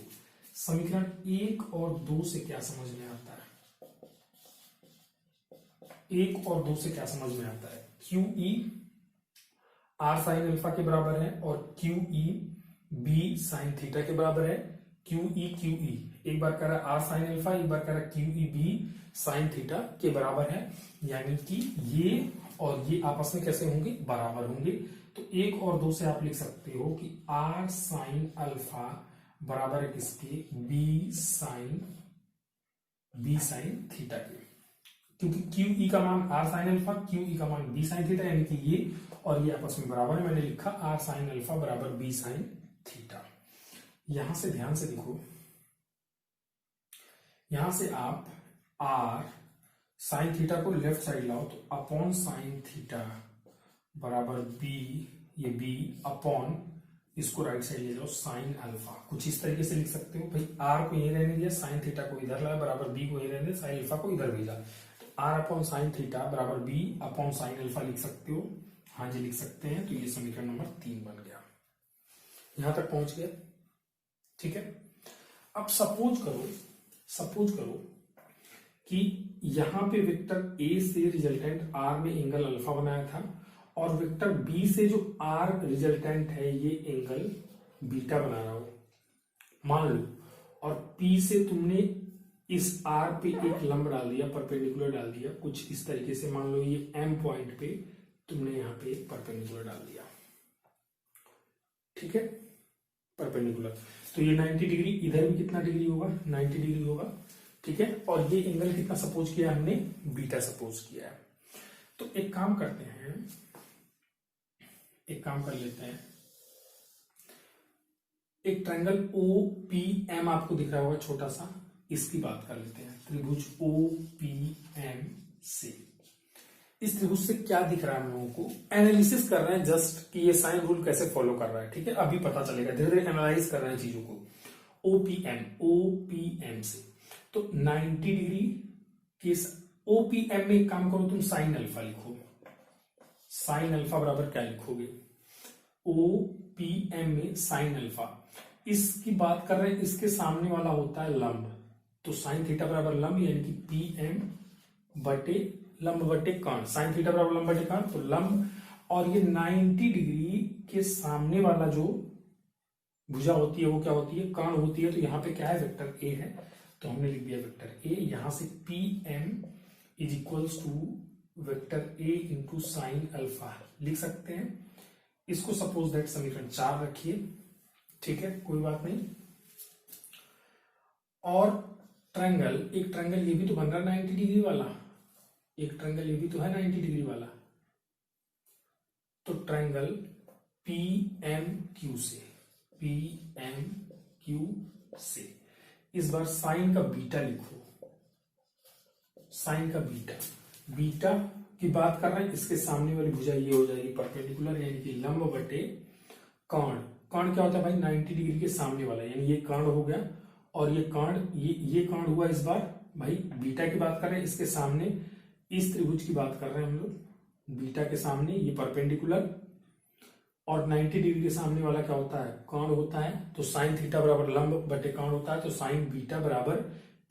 समीकरण 1 और 2 से क्या समझ में आता है? 1 और 2 से क्या समझ में आता है? Q E R sine alpha के बराबर है और Q E B sine theta के बराबर है। क्यू ई एक बार कह रहा है आर साइन अल्फा, एक बार कह रहा है Q E B sine theta के बराबर है, यानी कि ये और ये आपस में कैसे होंगे? बराबर होंगे। तो 1 और 2 से आप लिख सकते हो कि आर साइन अल्फा बराबर है किसके? बी साइन थीटा के, क्योंकि क्यू ई का मान R sine alpha, Q E का मान बी साइन थीटा, यानी कि ये और ये आपस में बराबर है। मैंने लिखा आर साइन अल्फा बराबर बी साइन थीटा। यहां से ध्यान से देखो, यहां से आप आर साइन थीटा को लेफ्ट साइड लाओ तो अपॉन साइन थीटा बराबर बी, ये बी अपॉन इसको राइट साइड ले जाओ साइन अल्फा। कुछ इस तरीके से लिख सकते हो भाई, आर को यहीं रहने दिया, साइन थीटा को इधर लाया, बराबर बी को यहीं रहने दिया, साइन अल्फा को इधर भेजा। तो आर अपॉन साइन थीटा बराबर बी अपॉन साइन अल्फा लिख सकते हो। हाँ जी लिख सकते हैं। तो ये समीकरण नंबर 3 बन गया। यहां तक पहुंच गया, ठीक है। अब सपोज करो कि यहां पे वेक्टर ए से रिजल्टेंट आर ने एंगल अल्फा बनाया था और वेक्टर बी से जो आर रिजल्टेंट है ये एंगल बीटा बना रहा हो, मान लो। और पी से तुमने इस आर पे एक लंब डाल दिया, परपेंडिकुलर डाल दिया, कुछ इस तरीके से। मान लो ये एम पॉइंट पे तुमने यहां पे परपेंडिकुलर डाल दिया, ठीक है, परपेंडिकुलर। तो ये 90 डिग्री, इधर भी कितना डिग्री होगा? 90 डिग्री होगा, ठीक है। और ये एंगल कितना सपोज किया हमने? बीटा सपोज किया है। तो एक काम करते हैं, एक काम कर लेते हैं। एक ट्रायंगल ओ पी एम आपको दिख रहा होगा छोटा सा, इसकी बात कर लेते हैं। त्रिभुज ओ पी एम से, इस त्रिभुज से क्या दिख रहा है हम लोगों को? एनालिसिस कर रहे हैं जस्ट कि ये साइन रूल कैसे फॉलो कर रहा है, ठीक है। अभी पता चलेगा, धीरे धीरे एनालाइज कर रहे हैं चीजों को। ओपीएम से तो 90 डिग्री के ओपीएम में एक काम करो, तुम साइन अल्फा लिखो। साइन अल्फा बराबर क्या लिखोगे? ओपीएम में साइन अल्फा, इसकी बात कर रहे हैं, इसके सामने वाला होता है लंब। तो साइन थीटा बराबर लंब, यानी कि पीएम बटे लंब बटे कर्ण। साइन थीटा बराबर लंब बटे कर्ण, तो लंब। और ये 90 डिग्री के सामने वाला जो भुजा होती है वो क्या होती है? कर्ण होती है। तो यहाँ पे क्या है? वेक्टर ए है, तो हमने लिख दिया वेक्टर ए। यहां से P M is equals to vector A into sine alpha लिख सकते हैं। इसको सपोज दैट समीकरण 4 रखिए, ठीक है, कोई बात नहीं। और ट्रायंगल, एक ट्रायंगल ये भी तो बन रहा है 90 डिग्री वाला, एक ट्रायंगल ये भी तो है 90 डिग्री वाला। तो ट्रायंगल पी एम क्यू से इस बार साइन का बीटा लिखो। साइन का बीटा की बात कर रहे हैं, इसके सामने वाली भुजा ये हो जाएगी परपेंडिकुलर, यानी कि लंब बटे कर्ण। कर्ण क्या होता है भाई? 90 डिग्री के सामने वाला, यानी ये कर्ण हो गया और ये कर्ण, ये कर्ण हुआ इस बार। भाई बीटा की बात कर रहे हैं, इसके सामने इस त्रिभुज की बात कर रहे हैं हम लोग। बीटा के सामने ये परपेंडिकुलर और 90 डिग्री के सामने वाला क्या होता है? कर्ण होता है। तो साइन थीटा बराबर लंब बटे कर्ण होता है। तो साइन बीटा बराबर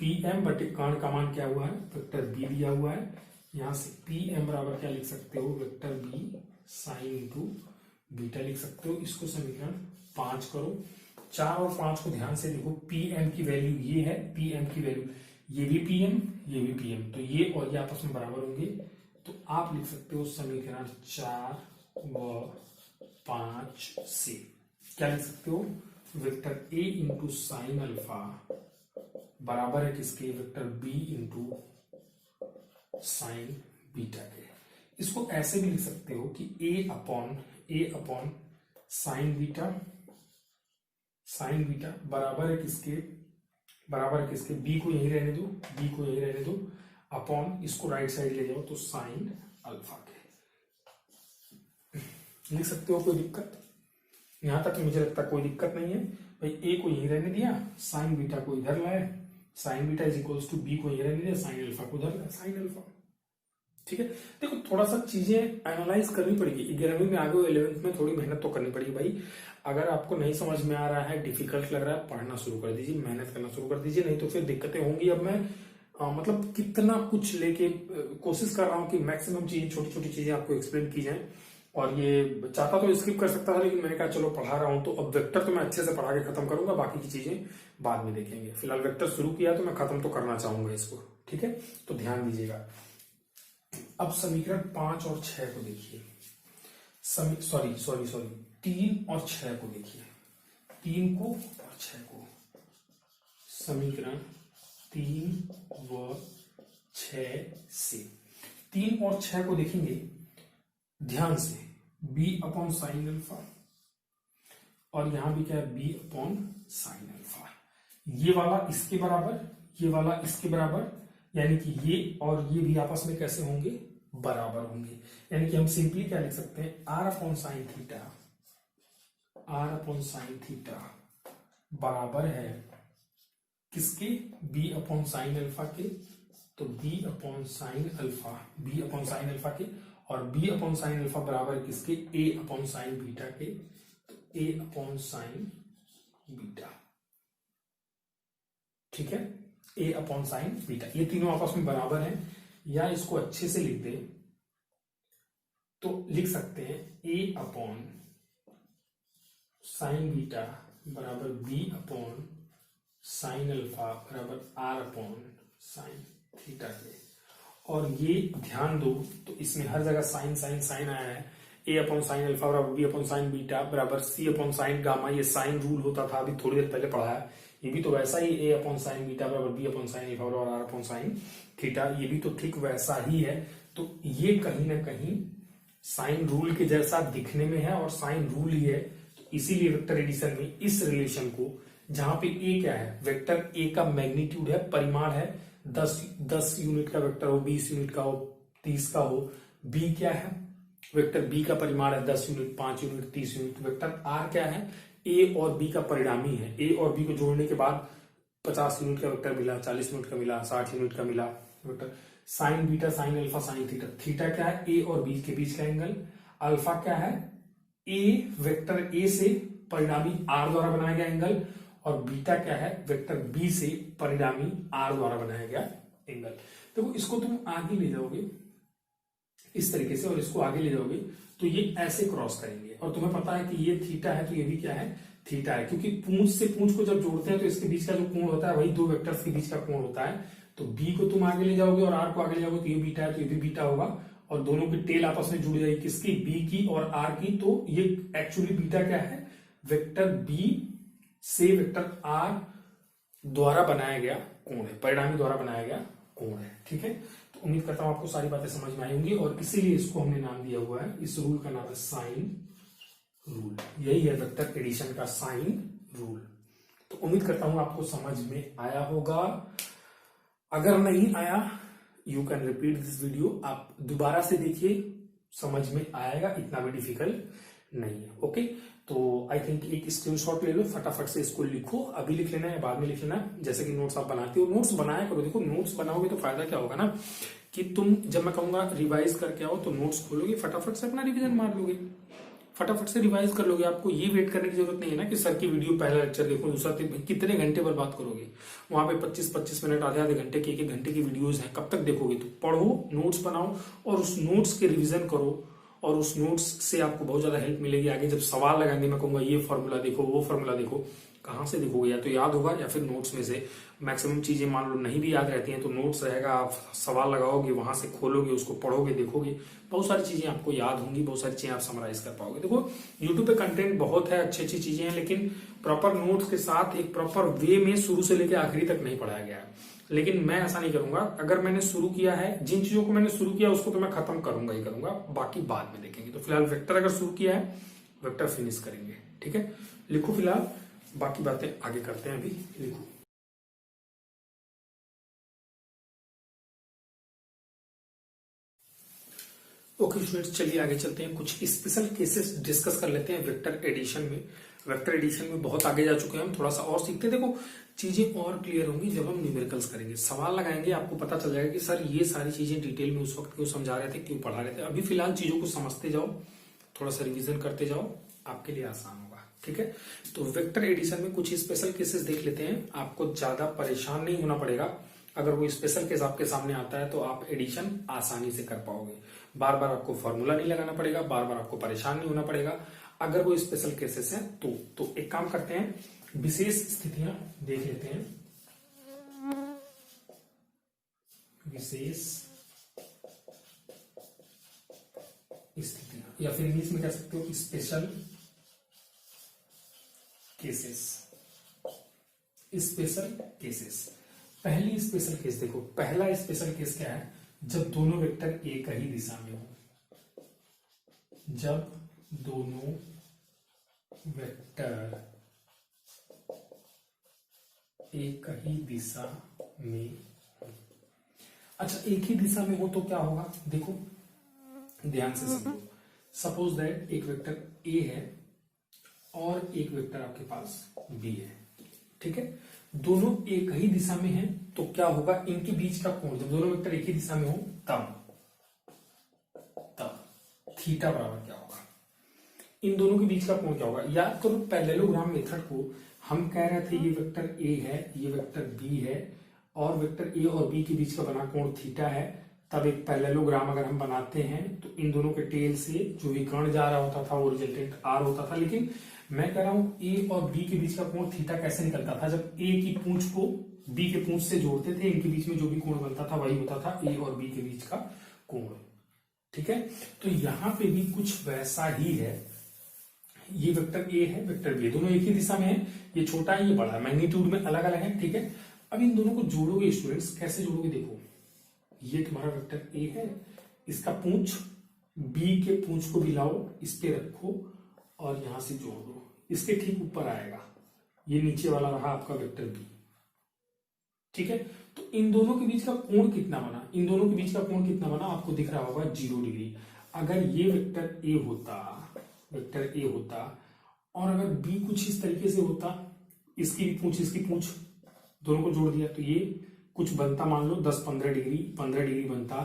पी एम बटे कर्ण का मान क्या हुआ है? वेक्टर बी दिया हुआ है। यहां से पी एम बराबर क्या लिख सकते हो? Vector B sine into beta लिख सकते हो। इसको समीकरण 5 करो। 4 और 5 को ध्यान से देखो। पी एम की वैल्यू ये है, पी एम की वैल्यू ये भी पीएम, ये भी पीएम, तो ये और ये आपस में बराबर होंगे। तो आप लिख सकते हो समीकरण 4 व 5 से क्या लिख सकते हो? Vector A into sine alpha बराबर है किसके? Vector B into sine beta के। इसको ऐसे भी लिख सकते हो कि ए अपॉन साइन बीटा बराबर है किसके? बी को यहीं रहने दो, अपॉन इसको राइट साइड ले जाओ तो साइन अल्फा के। लिख सकते हो, कोई दिक्कत? यहां तक मुझे लगता है कोई दिक्कत नहीं है भाई। ए को यहीं रहने दिया, साइन बीटा को इधर लाए, sine beta is equals to B को यहीं रहने दिया, साइन अल्फा को उधर लाया, साइन अल्फा। ठीक है। देखो थोड़ा सा चीजें एनालाइज करनी पड़ेगी, 11वीं में आगे हो 11th में थोड़ी मेहनत तो करनी पड़ेगी भाई। अगर आपको नहीं समझ में आ रहा है, डिफिकल्ट लग रहा है, पढ़ना शुरू कर दीजिए, मेहनत करना शुरू कर दीजिए, नहीं तो फिर दिक्कतें होंगी। अब मैं मतलब कितना कुछ लेके कोशिश कर रहा हूँ कि मैक्सिमम चीजें, छोटी छोटी चीजें आपको एक्सप्लेन की जाए। और ये चाहता तो स्किप कर सकता था, लेकिन मैंने कहा चलो पढ़ा रहा हूं तो अब वेक्टर तो मैं अच्छे से पढ़ा के खत्म करूंगा, बाकी की चीजें बाद में देखेंगे। फिलहाल वेक्टर शुरू किया तो मैं खत्म तो करना चाहूंगा इसको, ठीक है। तो ध्यान दीजिएगा। अब समीकरण 5 और 6 को देखिए। सॉरी 3 और 6 को देखिए, 3 को और 6 को। समीकरण 3 व 6 से 3 और 6 को देखेंगे ध्यान से। b अपॉन साइन अल्फा, और यहां भी क्या है, b अपॉन साइन अल्फा। ये वाला इसके बराबर, ये वाला इसके बराबर, यानी कि ये और ये भी आपस में कैसे होंगे, बराबर होंगे। यानी कि हम सिंपली क्या लिख सकते हैं, r upon sine theta, r upon sine theta बराबर है किसके, b अपॉन साइन अल्फा के। तो b upon sine alpha, b upon sine alpha के, और b अपॉन साइन अल्फा बराबर किसके, a अपॉन साइन बीटा के। तो a अपॉन साइन बीटा, ठीक है, a अपॉन साइन बीटा। ये तीनों आपस में बराबर हैं। या इसको अच्छे से लिख दे तो लिख सकते हैं a अपॉन साइन बीटा बराबर b अपॉन साइन अल्फा बराबर r अपॉन साइन थीटा के। और ये ध्यान दो तो इसमें हर जगह साइन साइन साइन आया है। a अपॉन साइन अल्फा बराबर b अपॉन साइन बीटा बराबर c अपॉन साइन गामा, ये साइन रूल होता था, अभी थोड़ी देर पहले पढ़ाया। ये भी तो वैसा ही, a अपॉन साइन बीटा बराबर b अपॉन साइन अल्फा बराबर r अपॉन साइन थीटा, ये भी तो ठीक वैसा ही है। तो ये कहीं ना कहीं साइन रूल के जैसा दिखने में है और साइन रूल ही है। तो इसीलिए वेक्टर एडिशन में इस रिलेशन को, जहां पे a क्या है, वेक्टर a का मैग्नीट्यूड है, परिमाण है, 10 यूनिट का वेक्टर हो, 20 यूनिट का हो, 30 का हो। b क्या है, वेक्टर b का परिमाण है 10 unit, 5 unit, 30 unit. Vector r क्या है, a और b का परिणामी है। a और b को जोड़ने के बाद 50 यूनिट का वेक्टर मिला, 40 यूनिट का मिला, 60 यूनिट का मिला vector. Sign beta, sine alpha, sine theta. Theta क्या है, a और b के बीच का एंगल। अल्फा क्या है, a वेक्टर a से परिणामी r द्वारा बनाया गया एंगल। और बीटा क्या है, वेक्टर b से परिणामी r द्वारा बनाया गया एंगल। देखो इसको तुम आगे ले जाओगे इस तरीके से, और इसको आगे ले जाओगे तो ये ऐसे क्रॉस करेंगे। और तुम्हें पता है कि ये थीटा है तो ये भी क्या है, थीटा है, क्योंकि पूंछ से पूंछ को जब जोड़ते हैं तो इसके बीच का जो कोण होता है वही दो वेक्टर्स के बीच का कोण होता है। तो b को तुम आगे ले जाओगे और r को आगे ले जाओगे तो ये बीटा है तो ये भी बीटा होगा, और दोनों की टेल आपस में जुड़ जाएगी, किसकी, b की और r की। तो ये एक्चुअली बीटा क्या है, वेक्टर b से वेक्टर r द्वारा बनाया गया कोण है, परिणामी द्वारा बनाया गया कोण है, ठीक है। तो उम्मीद करता हूं आपको सारी बातें समझ में आई होंगी, और इसीलिए इसको हमने नाम दिया हुआ है, इस रूल का नाम है साइन रूल। यही है वेक्टर एडिशन का साइन रूल। तो उम्मीद करता हूं आपको समझ में आया होगा। अगर नहीं आया, you can repeat this video, आप दोबारा से देखिए, समझ में आएगा, इतना भी डिफिकल्ट नहीं है। ओके, तो आई थिंक एक स्क्रीनशॉट ले लो, फटाफट से इसको लिखो, अभी लिख लेना है बाद में लिख लेना है, जैसे कि नोट्स आप बनाते हो, नोट्स बनाया करो। देखो नोट्स बनाओगे तो फायदा क्या होगा ना, कि तुम जब मैं कहूंगा रिवाइज करके आओ तो नोट्स खोलोगे, फटाफट से अपना रिवीजन मार लोगे, फटाफट से रिवाइज कर लोगे। आपको ये वेट करने की जरूरत नहीं है ना कि सर की वीडियो पहला लेक्चर देखो, दूसरा, कितने घंटे बर्बाद करोगे वहां पे, 25-25 मिनट, आधे आधे घंटे के, 1-1 घंटे की वीडियोज हैं, कब तक देखोगे। तो पढ़ो, नोट्स बनाओ और उस नोट्स के रिवीजन करो, और उस नोट्स से आपको बहुत ज्यादा हेल्प मिलेगी। आगे जब सवाल लगाएंगे मैं कहूंगा ये फॉर्मूला देखो, वो फॉर्मूला देखो, कहां से देखोगे, या तो याद होगा या फिर नोट्स में से। मैक्सिमम चीजें मान लो नहीं भी याद रहती हैं तो नोट्स रहेगा, आप सवाल लगाओगे, वहां से खोलोगे, उसको पढ़ोगे, देखोगे, बहुत सारी चीजें आपको याद होंगी, बहुत सारी चीजें आप समराइज कर पाओगे। देखो यूट्यूब पे कंटेंट बहुत है, अच्छी अच्छी चीजें हैं, लेकिन प्रॉपर नोट्स के साथ एक प्रॉपर वे में शुरू से लेकर आखिरी तक नहीं पढ़ाया गया है। लेकिन मैं ऐसा नहीं करूंगा, अगर मैंने शुरू किया है, जिन चीजों को मैंने शुरू किया उसको तो मैं खत्म करूंगा ही करूंगा, बाकी बाद में देखेंगे। तो फिलहाल वेक्टर अगर शुरू किया है, वेक्टर फिनिश करेंगे, ठीक है। लिखो फिलहाल, बाकी बातें आगे करते हैं, अभी लिखो। ओके स्टूडेंट्स, चलिए आगे चलते हैं। कुछ स्पेशल केसेस डिस्कस कर लेते हैं वेक्टर एडिशन में। वेक्टर एडिशन में बहुत आगे जा चुके हैं हम, थोड़ा सा और सीखते हैं। देखो चीजें और क्लियर होंगी जब हम न्यूमेरिकल्स करेंगे, सवाल लगाएंगे, आपको पता चल जाएगा कि सर ये सारी चीजें डिटेल में उस वक्त क्यों समझा रहे थे, क्यों पढ़ा रहे थे। अभी फिलहाल चीजों को समझते जाओ, थोड़ा सा रिविजन करते जाओ, आपके लिए आसान होगा। ठीक है, तो वेक्टर एडिशन में कुछ स्पेशल केसेस देख लेते हैं। आपको ज्यादा परेशान नहीं होना पड़ेगा। अगर वो स्पेशल केस आपके सामने आता है तो आप एडिशन आसानी से कर पाओगे। बार बार आपको फॉर्मूला नहीं लगाना पड़ेगा, बार बार आपको परेशान नहीं होना पड़ेगा अगर वो स्पेशल केसेस हैं तो एक काम करते हैं, विशेष स्थितियां देख लेते हैं। विशेष स्थितियां, या फिर इंग्लिश में कह सकते हो स्पेशल केसेस। स्पेशल केसेस, पहली स्पेशल केस देखो। पहला स्पेशल केस क्या है? जब दोनों वेक्टर एक ही दिशा में हो। जब दोनों वेक्टर एक ही दिशा में हो। अच्छा, एक ही दिशा में हो तो क्या होगा? देखो ध्यान से समझो। सपोज दैट एक वेक्टर ए है और एक वेक्टर आपके पास बी है। ठीक है, दोनों एक ही दिशा में हैं तो क्या होगा? इनके बीच का कोण, जब दोनों वेक्टर एक ही दिशा में हो तब थीटा बराबर क्या होगा? इन दोनों के बीच का कोण क्या होगा? याद करो पैरेललोग्राम मेथड को। हम कह रहे थे ये वेक्टर ए है, ये वेक्टर बी है, और वेक्टर ए और बी के बीच का बना कोण थीटा है। तब एक पैरेललोग्राम अगर हम बनाते हैं तो इन दोनों के टेल से जो विकर्ण जा रहा होता था वो रिजल्टेंट आर होता था। लेकिन मैं कह रहा हूं ए और बी के बीच का कोण थीटा कैसे निकलता था? जब ए की पूंछ को बी के पूंछ से जोड़ते थे, इनके बीच में जो भी कोण बनता था वही होता था ए और बी के बीच का कोण। ठीक है, तो यहां पे भी कुछ वैसा ही है। ये वेक्टर ए है, वेक्टर बी, दोनों एक ही दिशा में है। ये छोटा है, ये बड़ा है, मैग्नीट्यूड में अलग अलग है। ठीक है, अब इन दोनों को जोड़ोगे स्टूडेंट्स, कैसे जोड़ोगे? देखो ये तुम्हारा वेक्टर ए है, इसका पूंछ बी के पूंछ को भी लाओ, इस पे रखो और यहां से जोड़ दो, इसके ठीक ऊपर आएगा। ये नीचे वाला रहा आपका वेक्टर बी। ठीक है, तो इन दोनों के बीच का कोण कितना बना? इन दोनों के बीच का कोण कितना बना आपको दिख रहा होगा, 0 डिग्री। अगर ये वेक्टर ए होता और अगर बी कुछ इस तरीके से होता, इसकी भी पूंछ इसकी पूंछ, दोनों को जोड़ दिया तो ये कुछ बनता, मान लो 10-15 डिग्री, 15 डिग्री बनता।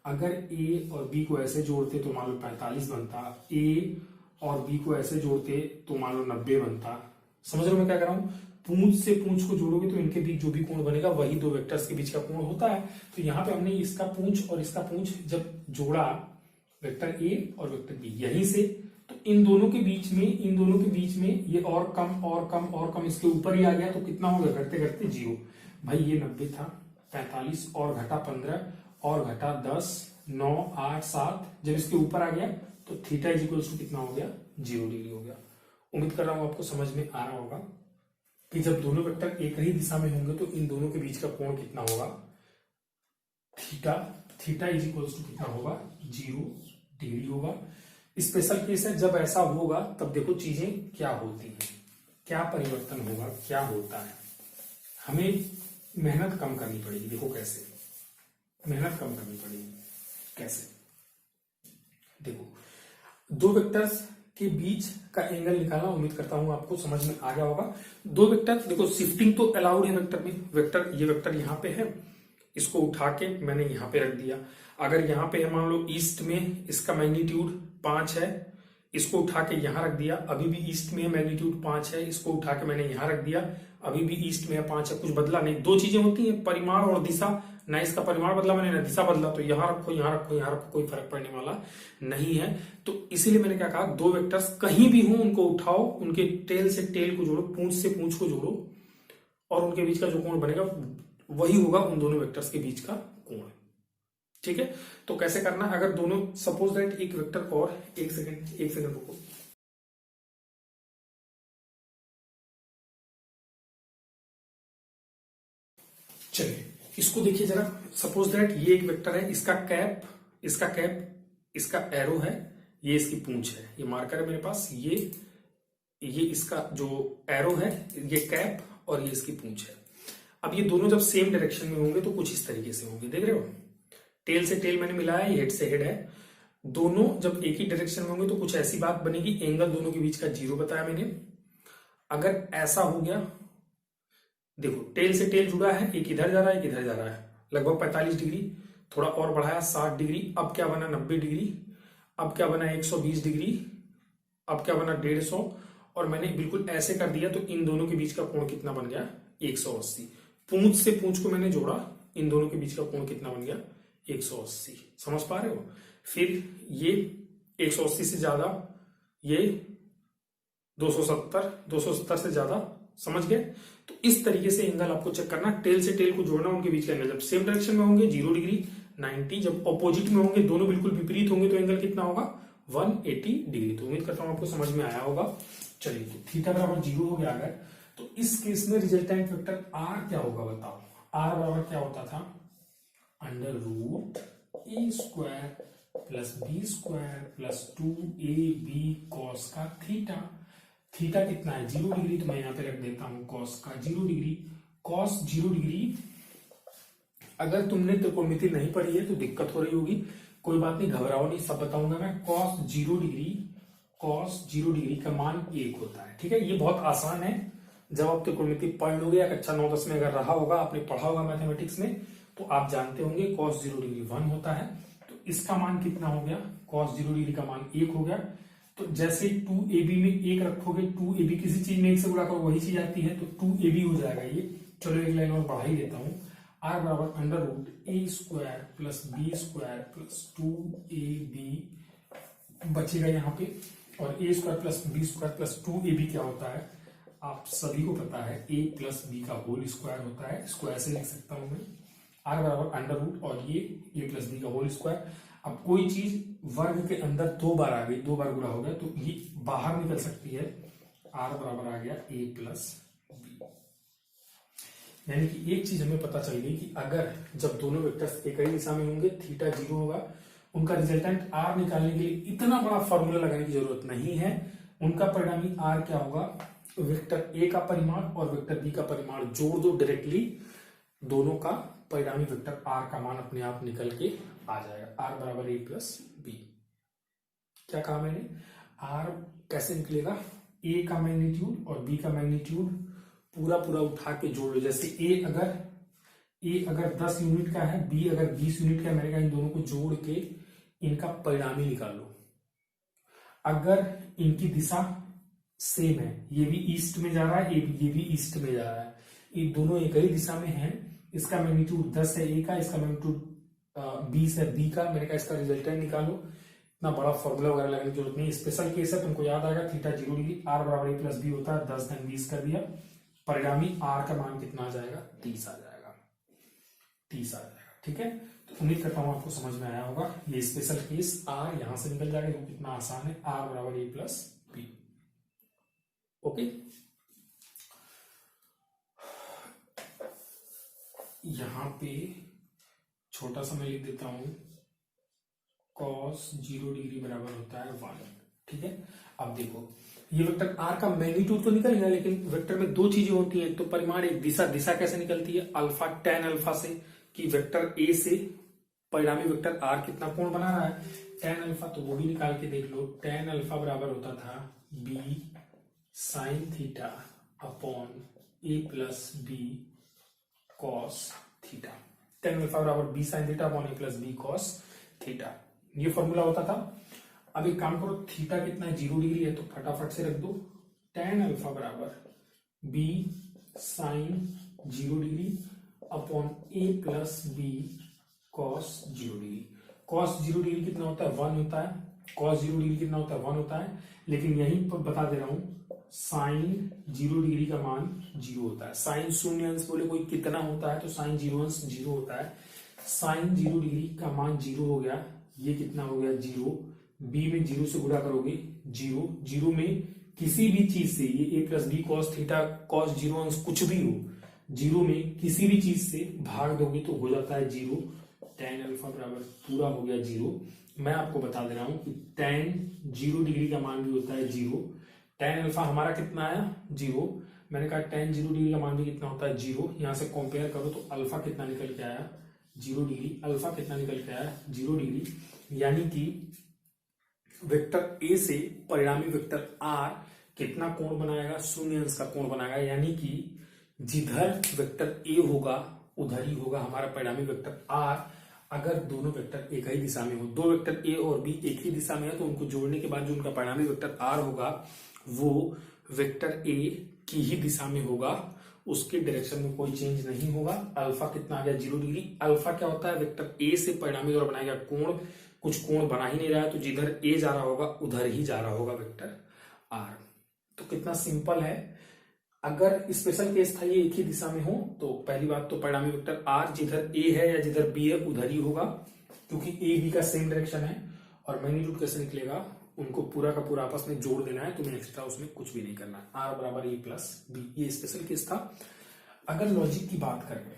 अगर ए और बी को ऐसे जोड़ते तो मान लो 45 बनता। ए और बी को ऐसे जोड़ते तो मान लो 90 बनता। समझ रहे हो मैं क्या कर रहा हूं? पूंछ से पूंछ को जोड़ोगे तो इनके बीच जो भी कोण बनेगा वही दो वेक्टर्स के बीच का कोण होता है। तो यहाँ पे हमने इसका पूंछ और इसका पूंछ जब जोड़ा, वेक्टर ए और वेक्टर बी, यहीं से, तो इन दोनों के बीच में ये और कम और कम और कम इसके ऊपर ही आ गया तो कितना हो गया? घटते घटते 0। भाई ये 90 था, 45 और घटा 15 और घटा 10, 9, 8, 7, जब इसके ऊपर आ गया तो थीटा इज इक्वल टू कितना हो गया? 0 डिग्री हो गया। उम्मीद कर रहा हूं आपको समझ में आ रहा होगा कि जब दोनों वेक्टर एक ही दिशा में होंगे तो इन दोनों के बीच का कोण कितना होगा? थीटा इज इक्वल टू कितना होगा? 0 डिग्री होगा। स्पेशल केस है, जब ऐसा होगा तब देखो चीजें क्या होती हैं, क्या परिवर्तन होगा, क्या होता है। हमें मेहनत कम करनी पड़ेगी। देखो कैसे मेहनत कम करनी पड़ेगी, कैसे? देखो दो वेक्टर्स के बीच का एंगल निकालना, उम्मीद करता हूं आपको समझ में आ गया होगा। दो वेक्टर, देखो शिफ्टिंग तो अलाउड है वेक्टर में। वेक्टर, ये वेक्टर यहां पे है, इसको उठा के मैंने यहां पे रख दिया। अगर यहां पे मान लो ईस्ट में इसका मैग्नीट्यूड 5 है, इसको उठा के यहां रख दिया, अभी भी ईस्ट में मैग्नीट्यूड 5 है, इसको उठा के मैंने यहां रख दिया, अभी भी ईस्ट में 5 है, कुछ बदला नहीं। दो चीजें होती हैं, परिमाण और दिशा। ना इसका परिमाण बदला मैंने, ना दिशा बदला, तो यहां रखो यहां रखो यहां रखो, कोई फर्क पड़ने वाला नहीं है। तो इसीलिए मैंने क्या कहा, दो वेक्टर्स कहीं भी हो उनको उठाओ, उनके टेल से टेल को जोड़ो, पूंछ से पूंछ को जोड़ो, और उनके बीच का जो कोण बनेगा वही होगा उन दोनों वेक्टर्स के बीच का कोण। ठीक है, तो कैसे करना? अगर दोनों, सपोज दैट एक वेक्टर और, एक सेकंड रुको, चलिए इसको देखिए जरा। सपोज दैट ये एक वेक्टर है, इसका कैप, इसका एरो है, ये इसकी पूंछ है, ये मार्कर है मेरे पास, ये इसका जो एरो है, ये कैप, और ये इसकी पूंछ है। अब ये दोनों जब सेम डायरेक्शन में होंगे तो कुछ इस तरीके से होंगे, देख रहे हो? टेल से टेल मैंने मिलाया, ये हेड से हेड है। दोनों जब एक ही डायरेक्शन में होंगे तो कुछ ऐसी बात बनेगी, एंगल दोनों के बीच का 0 बताया मैंने। अगर ऐसा हो गया, देखो टेल से टेल जुड़ा है, एक इधर जा रहा है एक इधर जा रहा है, लगभग 45 डिग्री, थोड़ा और बढ़ाया 60 डिग्री, अब क्या बना 90 डिग्री, अब क्या बना 120 डिग्री, अब क्या बना 150, और मैंने बिल्कुल ऐसे कर दिया तो इन दोनों के बीच का कोण कितना बन गया 180। पूंछ से पूंछ को मैंने जोड़ा, इन दोनों के बीच का कोण कितना बन गया 180। समझ पा रहे हो? फिर ये 180 से ज्यादा, ये 270 से ज्यादा, समझ गए? तो इस तरीके से एंगल आपको चेक करना, टेल से टेल को जोड़ना, उनके बीच का एंगल जब सेम डायरेक्शन में होंगे 0 डिग्री 90, जब ऑपोजिट में होंगे दोनों बिल्कुल विपरीत होंगे तो एंगल कितना होगा 180 डिग्री। तो उम्मीद करता हूं आपको समझ में आया होगा। चलिए, तो थीटा बराबर 0 हो गया अगर, तो इस केस में रिजल्टेंट वेक्टर आर क्या होगा बताओ? आर बराबर क्या होता था? अंडर रूट ए square plus B square plus 2ab cos का थीटा। थीटा कितना है 0 डिग्री, तो मैं यहां पे रख देता हूं कॉस का 0 डिग्री। कॉस 0 डिग्री, अगर तुमने त्रिकोणमिति नहीं पढ़ी है तो दिक्कत हो रही होगी, कोई बात नहीं, घबराओ नहीं, सब बताऊंगा मैं। कॉस 0 डिग्री का मान 1 होता है। ठीक है, ये बहुत आसान है, जब आप त्रिकोणमिति पढ़ लोगे या कक्षा 9-10 में अगर रहा होगा, आपने पढ़ा होगा मैथमेटिक्स में, तो आप जानते होंगे कॉस 0 डिग्री 1 होता है। तो इसका मान कितना हो गया? कॉस 0 डिग्री का मान 1 हो गया। तो जैसे 2ab में 1 रखोगे, 2ab किसी चीज में 1 से गुणा करो वही चीज आती है, तो 2ab हो जाएगा ये। चलो एक लाइन और बढ़ा ही देता हूं, आर बराबर अंडर रूट ए square plus B square plus 2ab बचेगा यहाँ पे, और a square plus B square plus 2ab क्या होता है आप सभी को पता है, a प्लस बी का होल स्क्वायर होता है। इसको ऐसे लिख सकता हूं मैं, आर बराबर अंडर रूट और ये a प्लस बी का होल स्क्वायर। अब कोई चीज वर्ग के अंदर 2 बार आ गई, 2 बार गुणा हो गया, तो ये बाहर निकल सकती है। आर बराबर आ गया a प्लस बी। यानी कि एक चीज हमें पता चल गई कि अगर जब दोनों वेक्टर्स एक ही दिशा में होंगे, थीटा 0 होगा, उनका रिजल्टेंट आर निकालने के लिए इतना बड़ा फॉर्मूला लगाने की जरूरत नहीं है। उनका परिणामी आर क्या होगा? वेक्टर ए का परिमाण और वेक्टर बी का परिमाण जोड़ दो डायरेक्टली, दोनों का परिणामी वेक्टर आर का मान अपने आप निकल के आ जाएगा। आर बराबर ए प्लस बी। क्या कहा मैंने? आर कैसे निकलेगा? ए का मैग्नीट्यूड और बी का मैग्नीट्यूड पूरा पूरा उठा के जोड़ लो। जैसे ए अगर 10 यूनिट का है, बी अगर 20 यूनिट का है, मैंने कहा इन दोनों को जोड़ के इनका परिणामी निकाल लो। अगर इनकी दिशा सेम है, ये भी ईस्ट में जा रहा है, ये भी ईस्ट में जा रहा है, ये दोनों एक ही दिशा में है, इसका मैग्नीट्यूड 10 है ए का, इसका मैग्नीट्यूड 20 है बी का, मैंने कहा इसका रिजल्टेंट निकालो। इतना बड़ा फॉर्मूला वगैरह लगाने की जरूरत नहीं, स्पेशल केस है, तुमको याद आएगा। थीटा 0 डिग्री, आर बराबर ए प्लस बी होता है, 10 घन 20 कर दिया, परिणामी आर का मान कितना आ जाएगा? 30 आ जाएगा, 30 आ जाएगा। ठीक है, तो उम्मीद करता हूं आपको समझ में आया होगा। ये स्पेशल केस आर यहां से निकल जाएगा, वो कितना आसान है, आर बराबर ए प्लस बी। ओके, यहां पे छोटा सा मैं लिख देता हूं, cos 0 डिग्री बराबर होता है 1। ठीक है, अब देखो ये वेक्टर आर का मैग्नीट्यूड तो निकल गया, लेकिन वेक्टर में 2 चीजें होती हैं, एक तो परिमाण, एक दिशा। दिशा कैसे निकलती है? अल्फा tan अल्फा से, कि वेक्टर ए से परिणामी वेक्टर आर कितना कोण बना रहा है, tan अल्फा, तो वो भी निकाल के देख लो। tan अल्फा बराबर होता था b sine theta upon a plus b cos theta. tan alpha बराबर b sine theta upon a plus b cos theta, ये फॉर्मूला होता था। अब एक काम करो, थीटा कितना है 0 डिग्री है, तो फटाफट से रख दो, tan अल्फा बराबर b sine 0 degree upon a plus b cos 0 degree. Cos 0 degree कितना होता है? 1 होता है। कॉस 0 डिग्री कितना होता है? 1 होता है। लेकिन यहीं पर बता दे रहा हूं, साइन 0 डिग्री का मान 0 होता है। साइन शून्य अंश बोले कोई कितना होता है, तो साइन 0 अंश 0 होता है। साइन 0 डिग्री का मान 0 हो गया, ये कितना हो गया 0। बी में 0 से गुणा करोगे 0, 0 में किसी भी चीज से, ये a plus b cos theta cos 0 अंश कुछ भी हो, 0 में किसी भी चीज से भाग दोगे तो हो जाता है 0। tan अल्फा बराबर पूरा हो गया 0। मैं आपको बता दे रहा हूं कि tan 0 डिग्री का मान भी होता है 0। tan अल्फा हमारा कितना आया? 0। मैंने कहा tan 0 डिग्री का मान भी कितना होता है? 0। यहां से कंपेयर करो तो अल्फा कितना निकल के आया? 0 डिग्री। अल्फा कितना निकल के आया? 0 डिग्री। यानी कि वेक्टर ए से परिणामी वेक्टर आर कितना कोण बनाएगा, शून्य अंश का कोण बनाएगा। यानी कि जिधर वेक्टर ए होगा उधर ही होगा हमारा परिणामी वेक्टर आर। अगर दोनों वेक्टर एक ही दिशा में हो, दो वेक्टर ए और बी एक ही दिशा में है, तो उनको जोड़ने के बाद जो उनका परिणामी वेक्टर आर होगा वो वेक्टर ए की ही दिशा में होगा, उसके डायरेक्शन में कोई चेंज नहीं होगा। अल्फा कितना आ गया, 0 डिग्री। अल्फा क्या होता है, वेक्टर ए से परिणामी द्वारा बनाया गया कोण। कुछ कोण बना ही नहीं रहा है, तो जिधर ए जा रहा होगा उधर ही जा रहा होगा वेक्टर आर। तो कितना सिंपल है। अगर स्पेशल केस था ये एक ही दिशा में हो, तो पहली बात तो परिणामी वेक्टर आर जिधर ए है या जिधर बी है उधर ही होगा, क्योंकि ए बी का सेम डायरेक्शन है। और मैग्नीट्यूड कैसे निकलेगा, उनको पूरा का पूरा आपस में जोड़ देना है, तुम्हें एक्स्ट्रा उसमें कुछ भी नहीं करना है। आर बराबर ए प्लस बी, ये स्पेशल केस था। अगर लॉजिक की बात करें,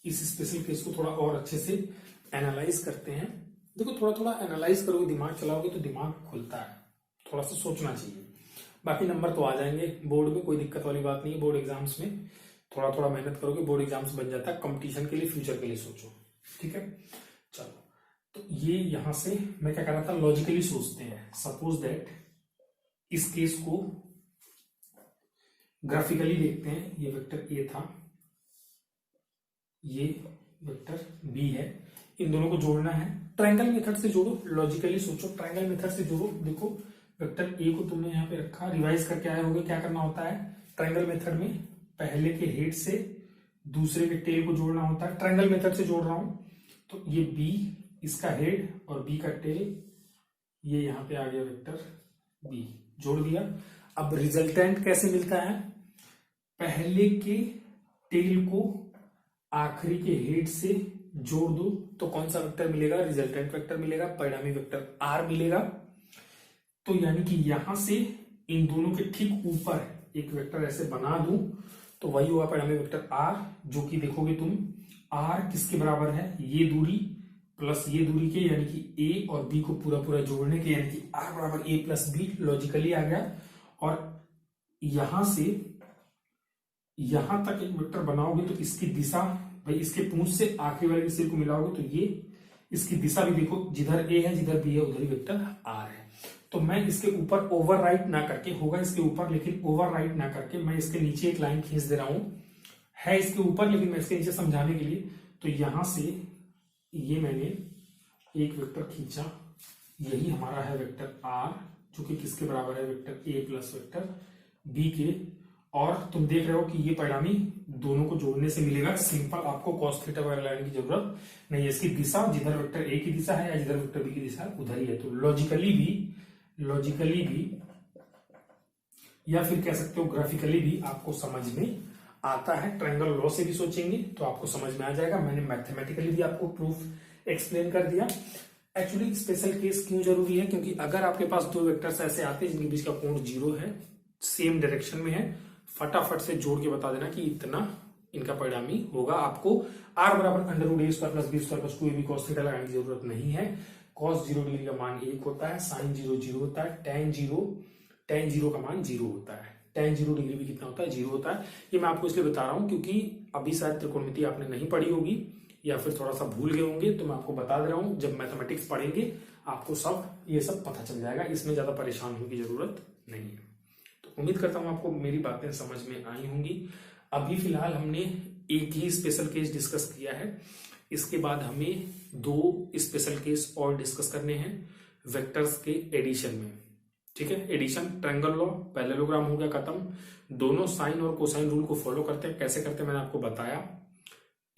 इस स्पेशल केस को थोड़ा और अच्छे से एनालाइज करते हैं। देखो, थोड़ा थोड़ा एनालाइज करोगे, दिमाग चलाओगे तो दिमाग खुलता है, थोड़ा सा सोचना चाहिए। बाकी नंबर तो आ जाएंगे बोर्ड में, कोई दिक्कत वाली बात नहीं है। बोर्ड एग्जाम्स में थोड़ा थोड़ा मेहनत करोगे, बोर्ड एग्जाम्स बन जाता है। कंपटीशन के लिए, फ्यूचर के लिए सोचो, ठीक है। चलो, तो ये यहां से मैं क्या कर रहा था, लॉजिकली सोचते हैं। सपोज दैट इस केस को ग्राफिकली देखते हैं। ये वेक्टर ए था, ये वेक्टर बी है, इन दोनों को जोड़ना है। ट्रायंगल मेथड से जोड़ो, लॉजिकली सोचो, ट्रायंगल मेथड से जोड़ो। देखो, वेक्टर ए को तुमने यहाँ पे रखा, रिवाइज करके आए होगे क्या करना होता है ट्रायंगल मेथड में, पहले के हेड से दूसरे के टेल को जोड़ना होता है। ट्रायंगल मेथड से जोड़ रहा हूं, तो ये बी इसका हेड और बी का टेल, ये यहाँ पे आ गया वेक्टर बी, जोड़ दिया। अब रिजल्टेंट कैसे मिलता है, पहले के टेल को आखिरी के हेड से जोड़ दो तो कौन सा वेक्टर मिलेगा, रिजल्टेंट वेक्टर मिलेगा, परिणामी वेक्टर आर मिलेगा। तो यानी कि यहां से इन दोनों के ठीक ऊपर एक वेक्टर ऐसे बना दूं तो वही होगा परिणामी वेक्टर आर, जो कि देखोगे तुम आर किसके बराबर है, ये दूरी प्लस ये दूरी के, यानी कि ए और बी को पूरा पूरा जोड़ने के, यानी कि आर बराबर ए प्लस बी, लॉजिकली आ गया। और यहां से यहां तक एक वेक्टर बनाओगे तो इसकी दिशा, भाई इसके पूंछ से आखिरी वाले के सिर को मिलाओगे तो ये इसकी दिशा भी देखो, जिधर ए है जिधर बी है उधर ही वेक्टर आर है। तो मैं इसके ऊपर ओवरराइट ना करके, होगा इसके ऊपर लेकिन ओवरराइट ना करके मैं इसके नीचे एक लाइन खींच दे रहा हूं, है इसके ऊपर लेकिन मैं इसके नीचे समझाने के लिए। तो यहां से ये मैंने एक वेक्टर खींचा, यही हमारा है वेक्टर आर, जो कि किसके बराबर है, vector A plus vector B के। और तुम देख रहे हो कि ये परिणामी दोनों को जोड़ने से मिलेगा। सिंपल, आपको कॉस थीटा वगैरह लगाने की जरूरत नहीं है। इसकी दिशा जिधर वेक्टर ए की दिशा है या जिधर वेक्टर बी की दिशा है उधर ही है। तो लॉजिकली भी या फिर कह सकते हो ग्राफिकली भी आपको समझ में आता है। ट्रायंगल लॉ से भी सोचेंगे तो आपको समझ में आ जाएगा। मैंने मैथमेटिकली भी आपको प्रूफ एक्सप्लेन कर दिया। एक्चुअली स्पेशल केस क्यों जरूरी है, क्योंकि अगर आपके पास दो वेक्टर्स ऐसे आते हैं जिनके बीच का कोण 0 है, सेम डायरेक्शन में है, फटाफट से जोड़ के बता देना कि इतना इनका परिणामी होगा। आपको r बराबर under a square plus B square plus 2ab cos theta लगाने की जरूरत नहीं है। cos 0 डिग्री का मान 1 होता है, sin 0 0 होता है, tan 0 का मान 0 होता है, tan 0 डिग्री भी कितना होता है, 0 होता है। ये मैं आपको इसलिए बता रहा हूं क्योंकि अभी शायद त्रिकोणमिति आपने नहीं पढ़ी होगी या फिर थोड़ा सा भूल गए होंगे, तो मैं आपको बता दे रहा हूं। जब मैथमेटिक्स पढ़ेंगे आपको ये सब पता चल जाएगा, इसमें ज्यादा परेशान होने की जरूरत नहीं है। तो उम्मीद करता हूं आपको मेरी बातें समझ में आई होंगी। अभी फिलहाल हमने एक ही स्पेशल केस डिस्कस किया है, इसके बाद हमें 2 स्पेशल केस और डिस्कस करने हैं वेक्टर्स के एडिशन में। ठीक है, एडिशन ट्रायंगल लॉ, पैरेललोग्राम हो गया खत्म। दोनों साइन और कोसाइन रूल को फॉलो करते हैं, कैसे करते हैं मैंने आपको बताया।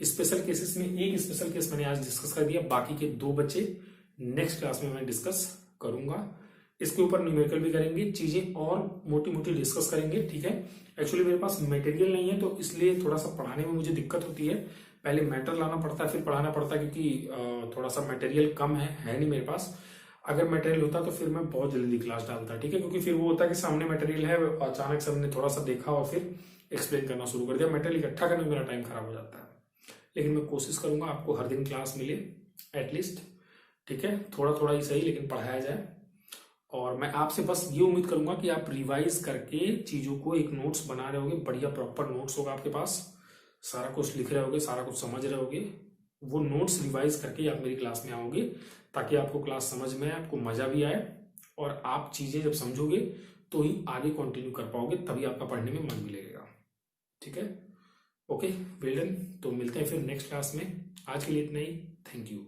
स्पेशल केसेस में एक स्पेशल केस मैंने आज डिस्कस कर दिया, बाकी के 2 बचे नेक्स्ट क्लास में मैं डिस्कस करूंगा। इसके ऊपर न्यूमेरिकल भी करेंगे, चीजें और मोटी मोटी डिस्कस करेंगे। ठीक है, एक्चुअली मेरे पास मटेरियल नहीं है तो इसलिए थोड़ा सा पढ़ाने में मुझे दिक्कत होती है। पहले मैटर लाना पड़ता है फिर पढ़ाना पड़ता है, क्योंकि थोड़ा सा मटेरियल कम है नहीं मेरे पास। अगर मटेरियल होता तो फिर मैं बहुत जल्दी क्लास डालता, ठीक है, क्योंकि फिर वो होता है कि सामने मटेरियल है, अचानक से हमने थोड़ा सा देखा और फिर एक्सप्लेन करना शुरू कर दिया। मटेरियल इकट्ठा करने में मेरा टाइम खराब हो जाता है। लेकिन मैं कोशिश करूंगा आपको हर दिन क्लास मिले एटलीस्ट, ठीक है, थोड़ा थोड़ा ही सही लेकिन पढ़ाया जाए। और मैं आपसे बस ये उम्मीद करूंगा कि आप रिवाइज करके चीजों को एक नोट्स बना रहे होगे, बढ़िया प्रॉपर नोट्स होगा आपके पास, सारा कुछ लिख रहे होगे, सारा कुछ समझ रहे होगे। वो नोट्स रिवाइज करके आप मेरी क्लास में आओगे, ताकि आपको क्लास समझ में आए, आपको मजा भी आए, और आप चीजें जब समझोगे तो ही आगे कंटिन्यू कर पाओगे, तभी आपका पढ़ने में मन भी लगेगा। ठीक है, ओके, वेल डन। तो मिलते हैं फिर नेक्स्ट क्लास में। आज के लिए इतना ही। Thank you.